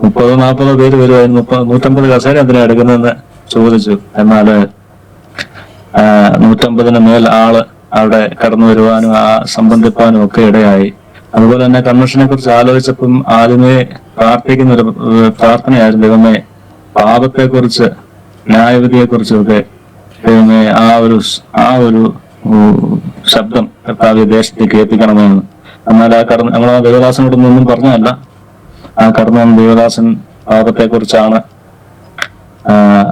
30-40 പേര് വരുമായിരുന്നു, 150 കസേര എന്തിനാ എടുക്കുന്നതെന്ന് ചോദിച്ചു. എന്നാല് 150 മേൽ ആള് അവിടെ കടന്നു വരുവാനും സംബന്ധിപ്പാനും ഒക്കെ ഇടയായി. അതുപോലെ തന്നെ കൺവെൻഷനെ കുറിച്ച് ആലോചിച്ചപ്പം ആദ്യമേ പ്രാർത്ഥിക്കുന്ന ഒരു പ്രാർത്ഥനയായിരുന്നു, ദൈവമേ പാപത്തെ കുറിച്ച്, ന്യായവിധിയെ കുറിച്ചൊക്കെ ദൈവമേ ആ ഒരു ശബ്ദം കർത്താവ് ദേശത്ത് കേൾപ്പിക്കണമെന്ന്. എന്നാൽ നമ്മൾ ആ ദേവദാസനോടൊന്നും പറഞ്ഞതല്ല. ആ കടന്നു വന്ന ദേവദാസൻ പാപത്തെ കുറിച്ചാണ്,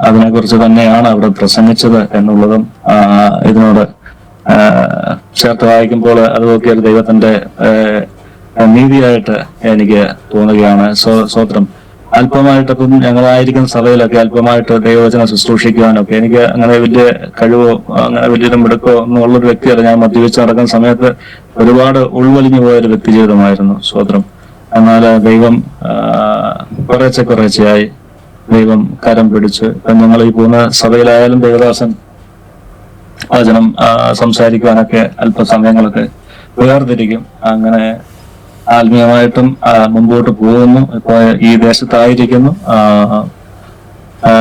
അതിനെക്കുറിച്ച് തന്നെയാണ് അവിടെ പ്രസംഗിച്ചത് എന്നുള്ളതും ഇതിനോട് ചേർത്ത് വായിക്കുമ്പോൾ അതൊക്കെ ഒരു ദൈവത്തിന്റെ നീതിയായിട്ട് എനിക്ക് തോന്നുകയാണ്. സ്വത്രം. അല്പമായിട്ടപ്പം ഞങ്ങളായിരിക്കുന്ന സഭയിലൊക്കെ അല്പമായിട്ട് ദൈവവചനം ശുശ്രൂഷിക്കുവാനൊക്കെ എനിക്ക് അങ്ങനെ വലിയ കഴിവോ അങ്ങനെ വലിയൊരു മിടുക്കോ ഒന്നും ഉള്ളൊരു വ്യക്തിയല്ല. ഞാൻ മദ്യപിച്ച് നടക്കുന്ന സമയത്ത് ഒരുപാട് ഉൾവലിഞ്ഞു പോയൊരു വ്യക്തി ജീവിതമായിരുന്നു. സ്വത്രം. എന്നാൽ ദൈവം കുറേശ്ശെയായി ദൈവം കരം പിടിച്ച് ഞങ്ങൾ ഈ പോകുന്ന സഭയിലായാലും ദൈവദാസൻ വചനം സംസാരിക്കുവാനൊക്കെ അല്പസമയങ്ങളൊക്കെ വേർതിരിക്കും. അങ്ങനെ ആത്മീയമായിട്ടും മുമ്പോട്ട് പോകുന്നു. ഇപ്പൊ ഈ ദേശത്തായിരിക്കുന്നു.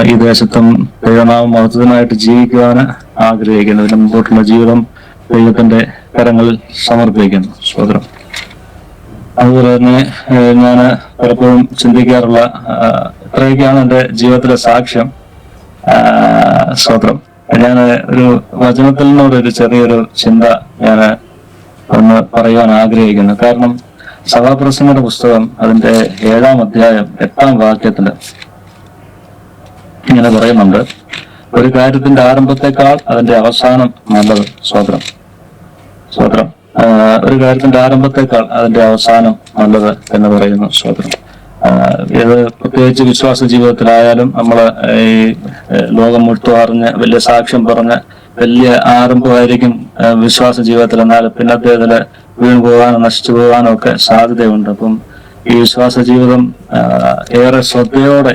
ഈ ദേശത്തും ദൈവനാമം മഹത്വത്തിനായിട്ട് ജീവിക്കുവാൻ ആഗ്രഹിക്കുന്നു. ഇതിന് മുമ്പോട്ടുള്ള ജീവിതം ദൈവത്തിന്റെ കരങ്ങളിൽ സമർപ്പിക്കുന്നു. സ്വതന്ത്രം. അതുപോലെ തന്നെ ഞാൻ പലപ്പോഴും ചിന്തിക്കാറുള്ള ഇത്രയൊക്കെയാണ് എൻ്റെ ജീവിതത്തിലെ സാക്ഷ്യം. സ്വതന്ത്രം. ഞാൻ ഒരു വചനത്തിൽ നിന്നൊരു ചെറിയൊരു ചിന്ത ഞാൻ ഒന്ന് പറയുവാൻ ആഗ്രഹിക്കുന്നു. കാരണം സഭാപ്രസംഗയുടെ പുസ്തകം അതിന്റെ 7-ാം അധ്യായം 8-ാം വാക്യത്തില് ഇങ്ങനെ പറയുന്നുണ്ട്, ഒരു കാര്യത്തിന്റെ ആരംഭത്തെക്കാൾ അതിന്റെ അവസാനം നല്ലത്. സ്വതന്ത്രം. ഒരു കാര്യത്തിന്റെ ആരംഭത്തെക്കാൾ അതിന്റെ അവസാനം നല്ലത് എന്ന് പറയുന്നു. സ്വതന്ത്രം. ഇത് പ്രത്യേകിച്ച് വിശ്വാസ ജീവിതത്തിലായാലും നമ്മള് ഈ ലോകം മുഴുവൻ അറിഞ്ഞ് വലിയ സാക്ഷ്യം പറഞ്ഞ് വലിയ ആരംഭമായിരിക്കും വിശ്വാസ ജീവിതത്തിൽ. എന്നാൽ പിന്നത്തേതില് വീണു പോകാനും നശിച്ചു പോകാനും ഒക്കെ സാധ്യതയുണ്ട്. അപ്പം ഈ വിശ്വാസ ജീവിതം ഏറെ ശ്രദ്ധയോടെ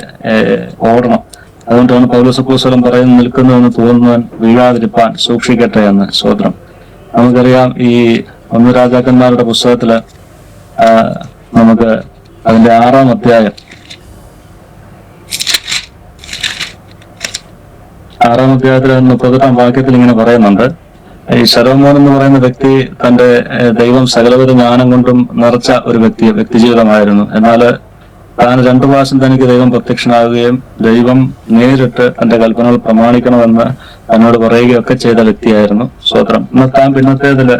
ഓടണം. അതുകൊണ്ടാണ് പൗലോസ് അപ്പോസ്തലൻ പറയുന്നത്, നിൽക്കുന്നുവെന്ന് തോന്നുന്നവൻ വീഴാതിരിപ്പാൻ സൂക്ഷിക്കട്ടെ എന്ന്. സ്വതന്ത്രം. നമുക്കറിയാം, ഈ 1 രാജാക്കന്മാരുടെ പുസ്തകത്തില് നമുക്ക് അതിന്റെ 6-ാം അധ്യായം 6-ാം അധ്യായത്തിലെ 38-ാം വാക്യത്തിൽ ഇങ്ങനെ പറയുന്നുണ്ട്, ഈ ശലോമോൻ എന്ന് പറയുന്ന വ്യക്തി തന്റെ ദൈവം സകലവിധ ജ്ഞാനം കൊണ്ടും നിറച്ച ഒരു വ്യക്തി ജീവിതമായിരുന്നു. എന്നാൽ താൻ 2 പ്രാവശ്യം തനിക്ക് ദൈവം പ്രത്യക്ഷനാവുകയും ദൈവം നേരിട്ട് തന്റെ കൽപ്പനകൾ പ്രമാണിക്കണമെന്ന് തന്നോട് പറയുകയൊക്കെ ചെയ്ത വ്യക്തിയായിരുന്നു. സ്വോത്രം. എന്നാൽ താൻ പിന്നത്തേതില്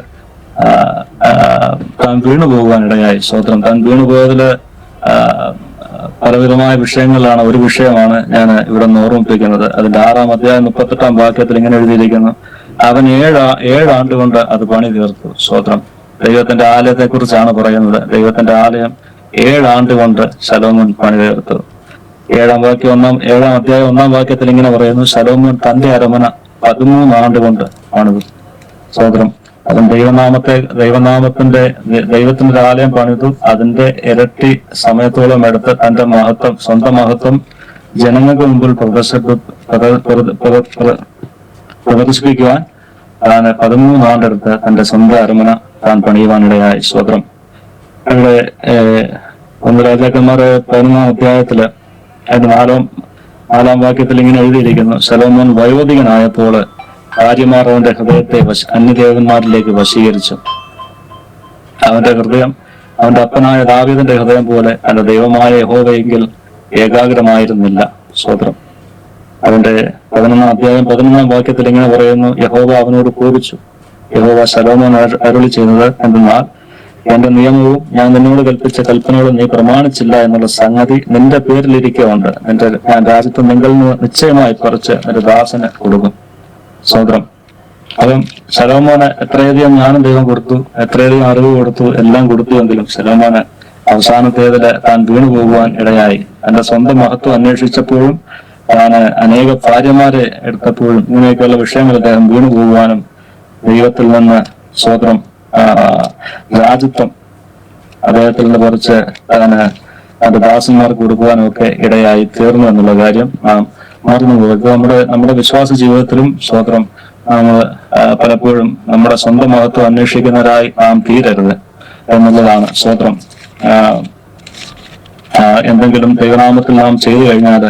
താൻ വീണു പോകുവാനിടയായി. സ്വോത്രം. താൻ വീണു പോയതില് പലവിധമായ വിഷയങ്ങളിലാണ്. ഒരു വിഷയമാണ് ഞാൻ ഇവിടെ നിന്ന് ഓർമ്മിപ്പിക്കുന്നത്. അതിന്റെ 6-ാം അധ്യായം 38-ാം വാക്യത്തിൽ ഇങ്ങനെ എഴുതിയിരിക്കുന്നു, അവൻ 7 ആണ്ട് കൊണ്ട് അത് പണി തീർത്തു. സ്വോത്രം. ദൈവത്തിന്റെ ആലയത്തെ കുറിച്ചാണ് പറയുന്നത്. ദൈവത്തിന്റെ ആലയം 7 ആണ്ട് കൊണ്ട് ശലോമോൻ പണി തീർത്തു. 7-ാം അധ്യായം 1-ാം വാക്യത്തിൽ ഇങ്ങനെ പറയുന്നു, ശലോമോൻ തന്റെ അരമന 13 ആണ്ട് കൊണ്ട് പണിതു. സ്വോത്രം. അവൻ ദൈവത്തിന്റെ ആലയം പണിതു. അതിന്റെ ഇരട്ടി സമയത്തോളം എടുത്ത് തന്റെ സ്വന്തം മഹത്വം ജനങ്ങൾക്ക് മുമ്പിൽ പ്രദർശിപ്പിക്കുവാൻ താൻ 13 ആണ്ടെടുത്ത് തന്റെ സ്വന്തം അരമന താൻ പണിയുവാനിടയായി. സ്വോത്രം. ഇവിടെ 1 രാജാക്കന്മാർ 11-ാം അധ്യായത്തില് അതിന്റെ 4-ാം വാക്യത്തിൽ ഇങ്ങനെ എഴുതിയിരിക്കുന്നു, ശലോമോൻ വയോധികനായപ്പോൾ ഭാര്യമാർ അവന്റെ ഹൃദയത്തെ അന്യദേവന്മാരിലേക്ക് വശീകരിച്ചു. അവന്റെ ഹൃദയം അവന്റെ അപ്പനായ ദാവീദിന്റെ ഹൃദയം പോലെ തന്റെ ദൈവമായ യഹോവയെങ്കിൽ ഏകാഗ്രമായിരുന്നില്ല. സ്വോത്രം. അവന്റെ 11-ാം അധ്യായം 11-ാം വാക്യത്തിൽ ഇങ്ങനെ പറയുന്നു, യഹോവ അവനോട് കോപിച്ചു. യഹോവ ശലോമോൻ അരുളി ചെയ്തത് എന്തെന്നാൽ, എന്റെ നിയമവും ഞാൻ നിന്നോട് കൽപ്പിച്ച കൽപ്പനകളും നീ പ്രമാണിച്ചില്ല എന്നുള്ള സംഗതി നിന്റെ പേരിലിരിക്കുന്നുണ്ട്. ഞാൻ രാജ്യത്ത് നിങ്ങളിൽ നിന്ന് നിശ്ചയമായി പറിച്ച് നിന്റെ ദാസന് കൊടുക്കും. സ്വോത്രം. അവൻ ശലോമോന് എത്രയധികം ജ്ഞാനം ദൈവം കൊടുത്തു, എത്രയധികം അറിവ് കൊടുത്തു, എല്ലാം കൊടുത്തുവെങ്കിലും ശലോമോന് അവസാനത്തേതില് താൻ വീണു പോകുവാൻ ഇടയായി. തന്റെ സ്വന്തം മഹത്വം അന്വേഷിച്ചപ്പോഴും താൻ അനേക ഭാര്യമാരെ എടുത്തപ്പോഴും ഇങ്ങനെയൊക്കെയുള്ള വിഷയങ്ങൾ അദ്ദേഹം വീണു പോകുവാനും ദൈവത്തിൽ നിന്ന് സ്വോത്രം രാജ്യത്വം അദ്ദേഹത്തിൽ നിന്ന് പറിച്ച് തന്റെ ദാസന്മാർക്ക് കൊടുക്കുവാനും ഒക്കെ ഇടയായി തീർന്നു എന്നുള്ള കാര്യം നാം മറന്നു പോകും. നമ്മുടെ വിശ്വാസ ജീവിതത്തിലും സ്വോത്രം നമ്മൾ പലപ്പോഴും നമ്മുടെ സ്വന്തം മഹത്വം അന്വേഷിക്കുന്നവരായി നാം തീരരുത് എന്നുള്ളതാണ്. സ്വോത്രം. എന്തെങ്കിലും ദൈവനാമത്തിൽ നാം ചെയ്തു കഴിഞ്ഞാൽ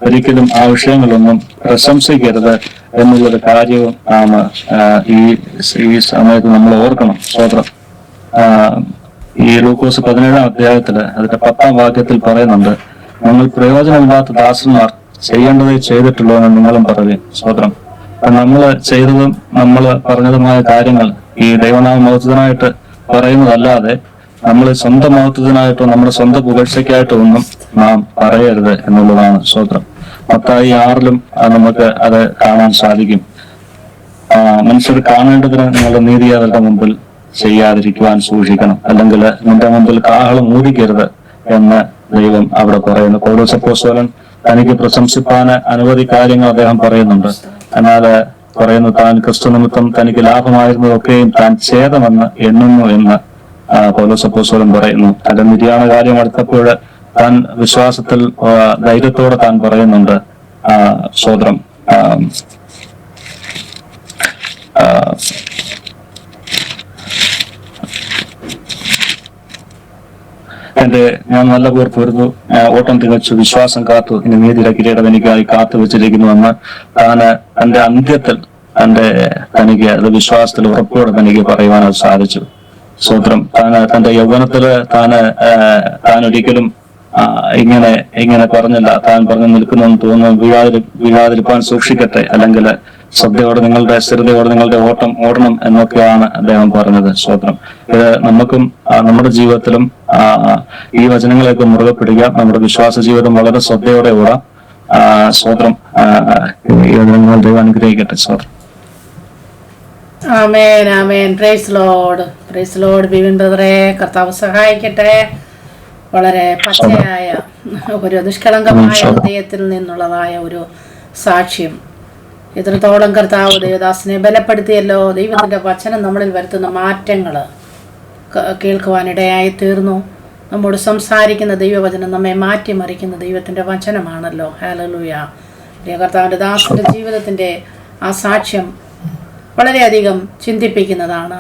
ഒരിക്കലും ആ വിഷയങ്ങളൊന്നും പ്രശംസിക്കരുത് എന്നുള്ളൊരു കാര്യവും നാം ഈ സമയത്ത് നമ്മൾ ഓർക്കണം. സ്വോത്രം. ഈ ലൂക്കോസ് 17-ാം അധ്യായത്തില് അതിന്റെ 10-ാം വാക്യത്തിൽ പറയുന്നുണ്ട്, ഞങ്ങൾ പ്രയോജനമില്ലാത്ത ദാസന്മാർ ചെയ്യേണ്ടത് ചെയ്തിട്ടുള്ളതെന്ന് നിങ്ങളും പറയും. സ്വോത്രം. നമ്മൾ ചെയ്തതും നമ്മൾ പറഞ്ഞതുമായ കാര്യങ്ങൾ ഈ ദൈവനാമ മഹത്വത്തിനായിട്ട് പറയുന്നതല്ലാതെ നമ്മൾ സ്വന്തം മഹത്വത്തിനായിട്ടോ നമ്മുടെ സ്വന്തം പുകഴ്ചയ്ക്കായിട്ടോ ഒന്നും നാം പറയരുത് എന്നുള്ളതാണ്. സ്വോത്രം. മത്തായി 6-ലും നമുക്ക് അത് കാണാൻ സാധിക്കും. മനുഷ്യർ കാണേണ്ടതിന് നിങ്ങളുടെ നീതി അവരുടെ മുമ്പിൽ ചെയ്യാതിരിക്കുവാൻ സൂക്ഷിക്കണം, അല്ലെങ്കിൽ നിന്റെ മുമ്പിൽ കാഹളം ഊതിക്കരുത് എന്ന് ദൈവം അവിടെ പറയുന്നു. പൗലോസ് അപ്പോസ്തലൻ തനിക്ക് പ്രശംസിപ്പാൻ അനവധി കാര്യങ്ങൾ അദ്ദേഹം പറയുന്നുണ്ട്. എന്നാൽ പറയുന്നു, താൻ ക്രിസ്തു നിമിത്തം തനിക്ക് ലാഭമായിരുന്നതൊക്കെയും താൻ ഛേദമെന്ന് എണ്ണുന്നു എന്ന് പൗലോസ് അപ്പോസ്തലൻ പറയുന്നു. തന്റെ നിര്യാണ കാര്യം അടുത്തപ്പോൾ താൻ വിശ്വാസത്തിൽ ധൈര്യത്തോടെ താൻ പറയുന്നുണ്ട്. സ്വോത്രം. ഞാൻ നല്ല പേർ പൊരുതു, ഓട്ടം തികച്ചു, വിശ്വാസം കാത്തു, ഇനി നീതിയുടെ കിരീടം എനിക്കായി കാത്തു വെച്ചിരിക്കുന്നുവെന്ന് തന്റെ അന്ത്യത്തിൽ തനിക്ക് അത് വിശ്വാസത്തിൽ ഉറപ്പോടെ തനിക്ക് പറയുവാൻ അത് സാധിച്ചു. സ്വോത്രം. തന്റെ യൗവനത്തില് താൻ ഒരിക്കലും ഇങ്ങനെ പറഞ്ഞില്ല. താൻ പറഞ്ഞു നിൽക്കുന്നെന്ന് തോന്നുന്നു, വീഴാതിരിപ്പാൻ സൂക്ഷിക്കട്ടെ, അല്ലെങ്കിൽ ശ്രദ്ധയോടെ സ്ഥിരതയോടെ നിങ്ങളുടെ ഓട്ടം ഓടണം എന്നൊക്കെയാണ് അദ്ദേഹം പറഞ്ഞത്. സ്വോത്രം. ഇത് നമുക്കും നമ്മുടെ ജീവിതത്തിലും ഈ വചനങ്ങളെയൊക്കെ മുറുകെ പിടിക്കാം. നമ്മുടെ വിശ്വാസ ജീവിതം വളരെ ശ്രദ്ധയോടെ ഓടാം. സ്വോത്രം. ഈ വചനങ്ങൾ ദൈവം അനുഗ്രഹിക്കട്ടെ. സ്വോത്രം. ആമേൻ, ആമേൻ. Praise Lord, praise Lord. Bibin ബ്രദറെ കർത്താവ് സഹായിക്കട്ടെ. വളരെ പച്ചയായ ഒരു നിഷ്കളങ്കമായ ഹൃദയത്തിൽ നിന്നുള്ളതായ ഒരു സാക്ഷ്യം. എത്രത്തോളം കർത്താവ് ദേവദാസിനെ ബലപ്പെടുത്തിയല്ലോ. ദൈവത്തിന്റെ വചനം നമ്മളിൽ വരുത്തുന്ന മാറ്റങ്ങൾ കേൾക്കുവാനിടയായി തീർന്നു. നമ്മോട് സംസാരിക്കുന്ന ദൈവവചനം നമ്മെ മാറ്റിമറിക്കുന്ന ദൈവത്തിന്റെ വചനമാണല്ലോ. ഹല്ലേലൂയ. കർത്താവിന്റെ ദാസന്റെ ജീവിതത്തിന്റെ ആ സാക്ഷ്യം വളരെയധികം ചിന്തിപ്പിക്കുന്നതാണ്.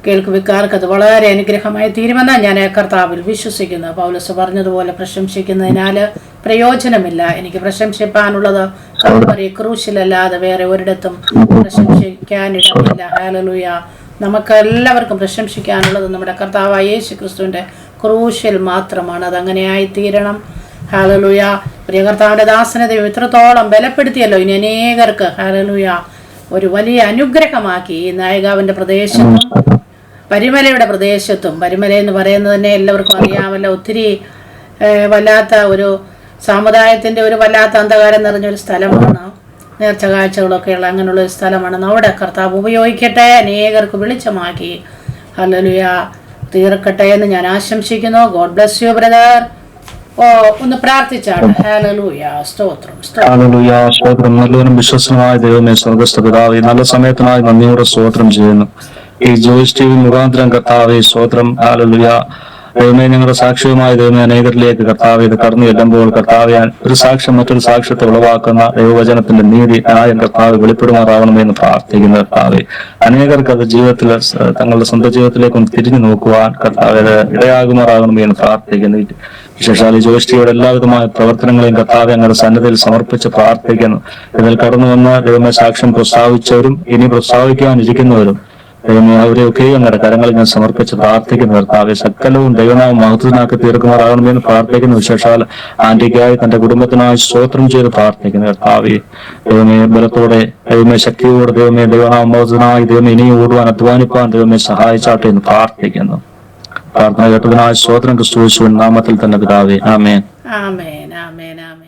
കേൾക്കുവിക്കാർക്ക് അത് വളരെ അനുഗ്രഹമായി തീരുമെന്നാണ് ഞാൻ കർത്താവിൽ വിശ്വസിക്കുന്നു. പൗലോസ് പറഞ്ഞതുപോലെ പ്രശംസിക്കുന്നതിനാൽ പ്രയോജനമില്ല. എനിക്ക് പ്രശംസിപ്പാനുള്ളത് കാൽവരി ക്രൂശിലല്ലാതെ വേറെ ഒരിടത്തും പ്രശംസിക്കാനിടമില്ല. ഹല്ലേലൂയ. നമുക്ക് എല്ലാവർക്കും പ്രശംസിക്കാനുള്ളത് നമ്മുടെ കർത്താവായ യേശു ക്രിസ്തുവിൻ്റെ ക്രൂശിൽ മാത്രമാണ്. അതങ്ങനെയായി തീരണം. ഹല്ലേലൂയ. പ്രിയ കർത്താവിൻ്റെ ദാസനെ ദൈവം ഇത്രത്തോളം ബലപ്പെടുത്തിയല്ലോ. ഇനി അനേകർക്ക് ഹല്ലേലൂയ ഒരു വലിയ അനുഗ്രഹമാക്കി ഈ നായകാവിൻ്റെ പ്രദേശത്തും പരിമലയുടെ പ്രദേശത്തും. പരിമല എന്ന് പറയുന്നത് തന്നെ എല്ലാവർക്കും അറിയാമല്ലോ. ഒത്തിരി വല്ലാത്ത ഒരു സമുദായത്തിൻ്റെ ഒരു വല്ലാത്ത അന്ധകാരം നിറഞ്ഞൊരു സ്ഥലമാണ്. നേർച്ച കാഴ്ചകളൊക്കെയുള്ള അങ്ങനെയുള്ള ഒരു സ്ഥലമാണ്. അവിടെ കർത്താവ് ഉപയോഗിക്കട്ടെ, അനേകർക്ക് വെളിച്ചമാക്കി ഹല്ലേലൂയ തീർക്കട്ടെ എന്ന് ഞാൻ ആശംസിക്കുന്നു. God bless you brother. ഒന്ന് പ്രാർത്ഥിച്ചാണ്. ഹല്ലേലൂയ. സ്തോത്രം സ്തോത്രം. നല്ലവനും വിശ്വസനമായ ദൈവമേ, സ്വർഗ്ഗസ്ഥ പിതാവേ, നല്ല സമയത്തിനായി നന്ദിയോടെ സ്തോത്രം ചെയ്യുന്നു. ഈ ജോയിസ് ടി വി മുഖാന്തരം കർത്താവേ സ്തോത്രം. ഹല്ലേലൂയ. ദൈവമേ, ഞങ്ങളുടെ സാക്ഷ്യവുമായ ദൈവമേ, അനേകരിലേക്ക് കർത്താവെ ഇത് കടന്നു ചെല്ലുമ്പോൾ കർത്താവെ ഒരു സാക്ഷ്യം മറ്റൊരു സാക്ഷ്യത്തെ ഉളവാക്കുന്ന ദൈവവചനത്തിന്റെ നീതി ന്യായം കർത്താവ് വെളിപ്പെടുമാറാവണമെന്ന് പ്രാർത്ഥിക്കുന്ന കർത്താവെ, അനേകർക്ക് അത് ജീവിതത്തിൽ തങ്ങളുടെ സ്വന്തം ജീവിതത്തിലേക്കൊന്ന് തിരിഞ്ഞു നോക്കുവാൻ കർത്താവ് ഇടയാകുമാറാകണമെന്ന് പ്രാർത്ഥിക്കുന്നു. വിശേഷാൽ ഈ ജോയിസ്റ്റിയുടെ എല്ലാവിധമായ പ്രവർത്തനങ്ങളെയും കർത്താവെ ഞങ്ങളുടെ സന്നദ്ധയിൽ സമർപ്പിച്ച് പ്രാർത്ഥിക്കുന്നു. ഇതിൽ കടന്നു വന്ന ദൈവമേ സാക്ഷ്യം പ്രസ്താവിച്ചവരും ഇനി പ്രസ്താവിക്കാനിരിക്കുന്നവരും ദൈവമേ അവരെയൊക്കെ ഞങ്ങളുടെ കരങ്ങളിൽ ഞാൻ സമർപ്പിച്ച് പ്രാർത്ഥിക്കുന്നു. കർത്താവെ സകലവും ദൈവനാമം മഹത്വത്തിനാക്കി തീർക്കുമാറാകണമെന്ന് പ്രാർത്ഥിക്കുന്നു. വിശേഷാൽ ആന്റിക്കായി തന്റെ കുടുംബത്തിനായി സ്തോത്രം ചെയ്ത് പ്രാർത്ഥിക്കുന്നു. കർത്താവെ ദൈവമേ ബലത്തോടെ ദൈവമേ ശക്തിയോടെ ദൈവമേ ദൈവനാമം മഹത്വത്തിനായി ദൈവമേ ഇനിയും ഓടുവാൻ അധ്വാനിപ്പാൻ ദൈവമേ സഹായിച്ചാട്ടെ എന്ന് പ്രാർത്ഥിക്കുന്നു. പ്രാർത്ഥന കേട്ടതിനായി സ്തോത്രം. ക്രിസ്തു യേശുവിൻ നാമത്തിൽ തന്നെ പിതാവേ. ആമേൻ. ആമേൻ. ആമേൻ. ആമേൻ.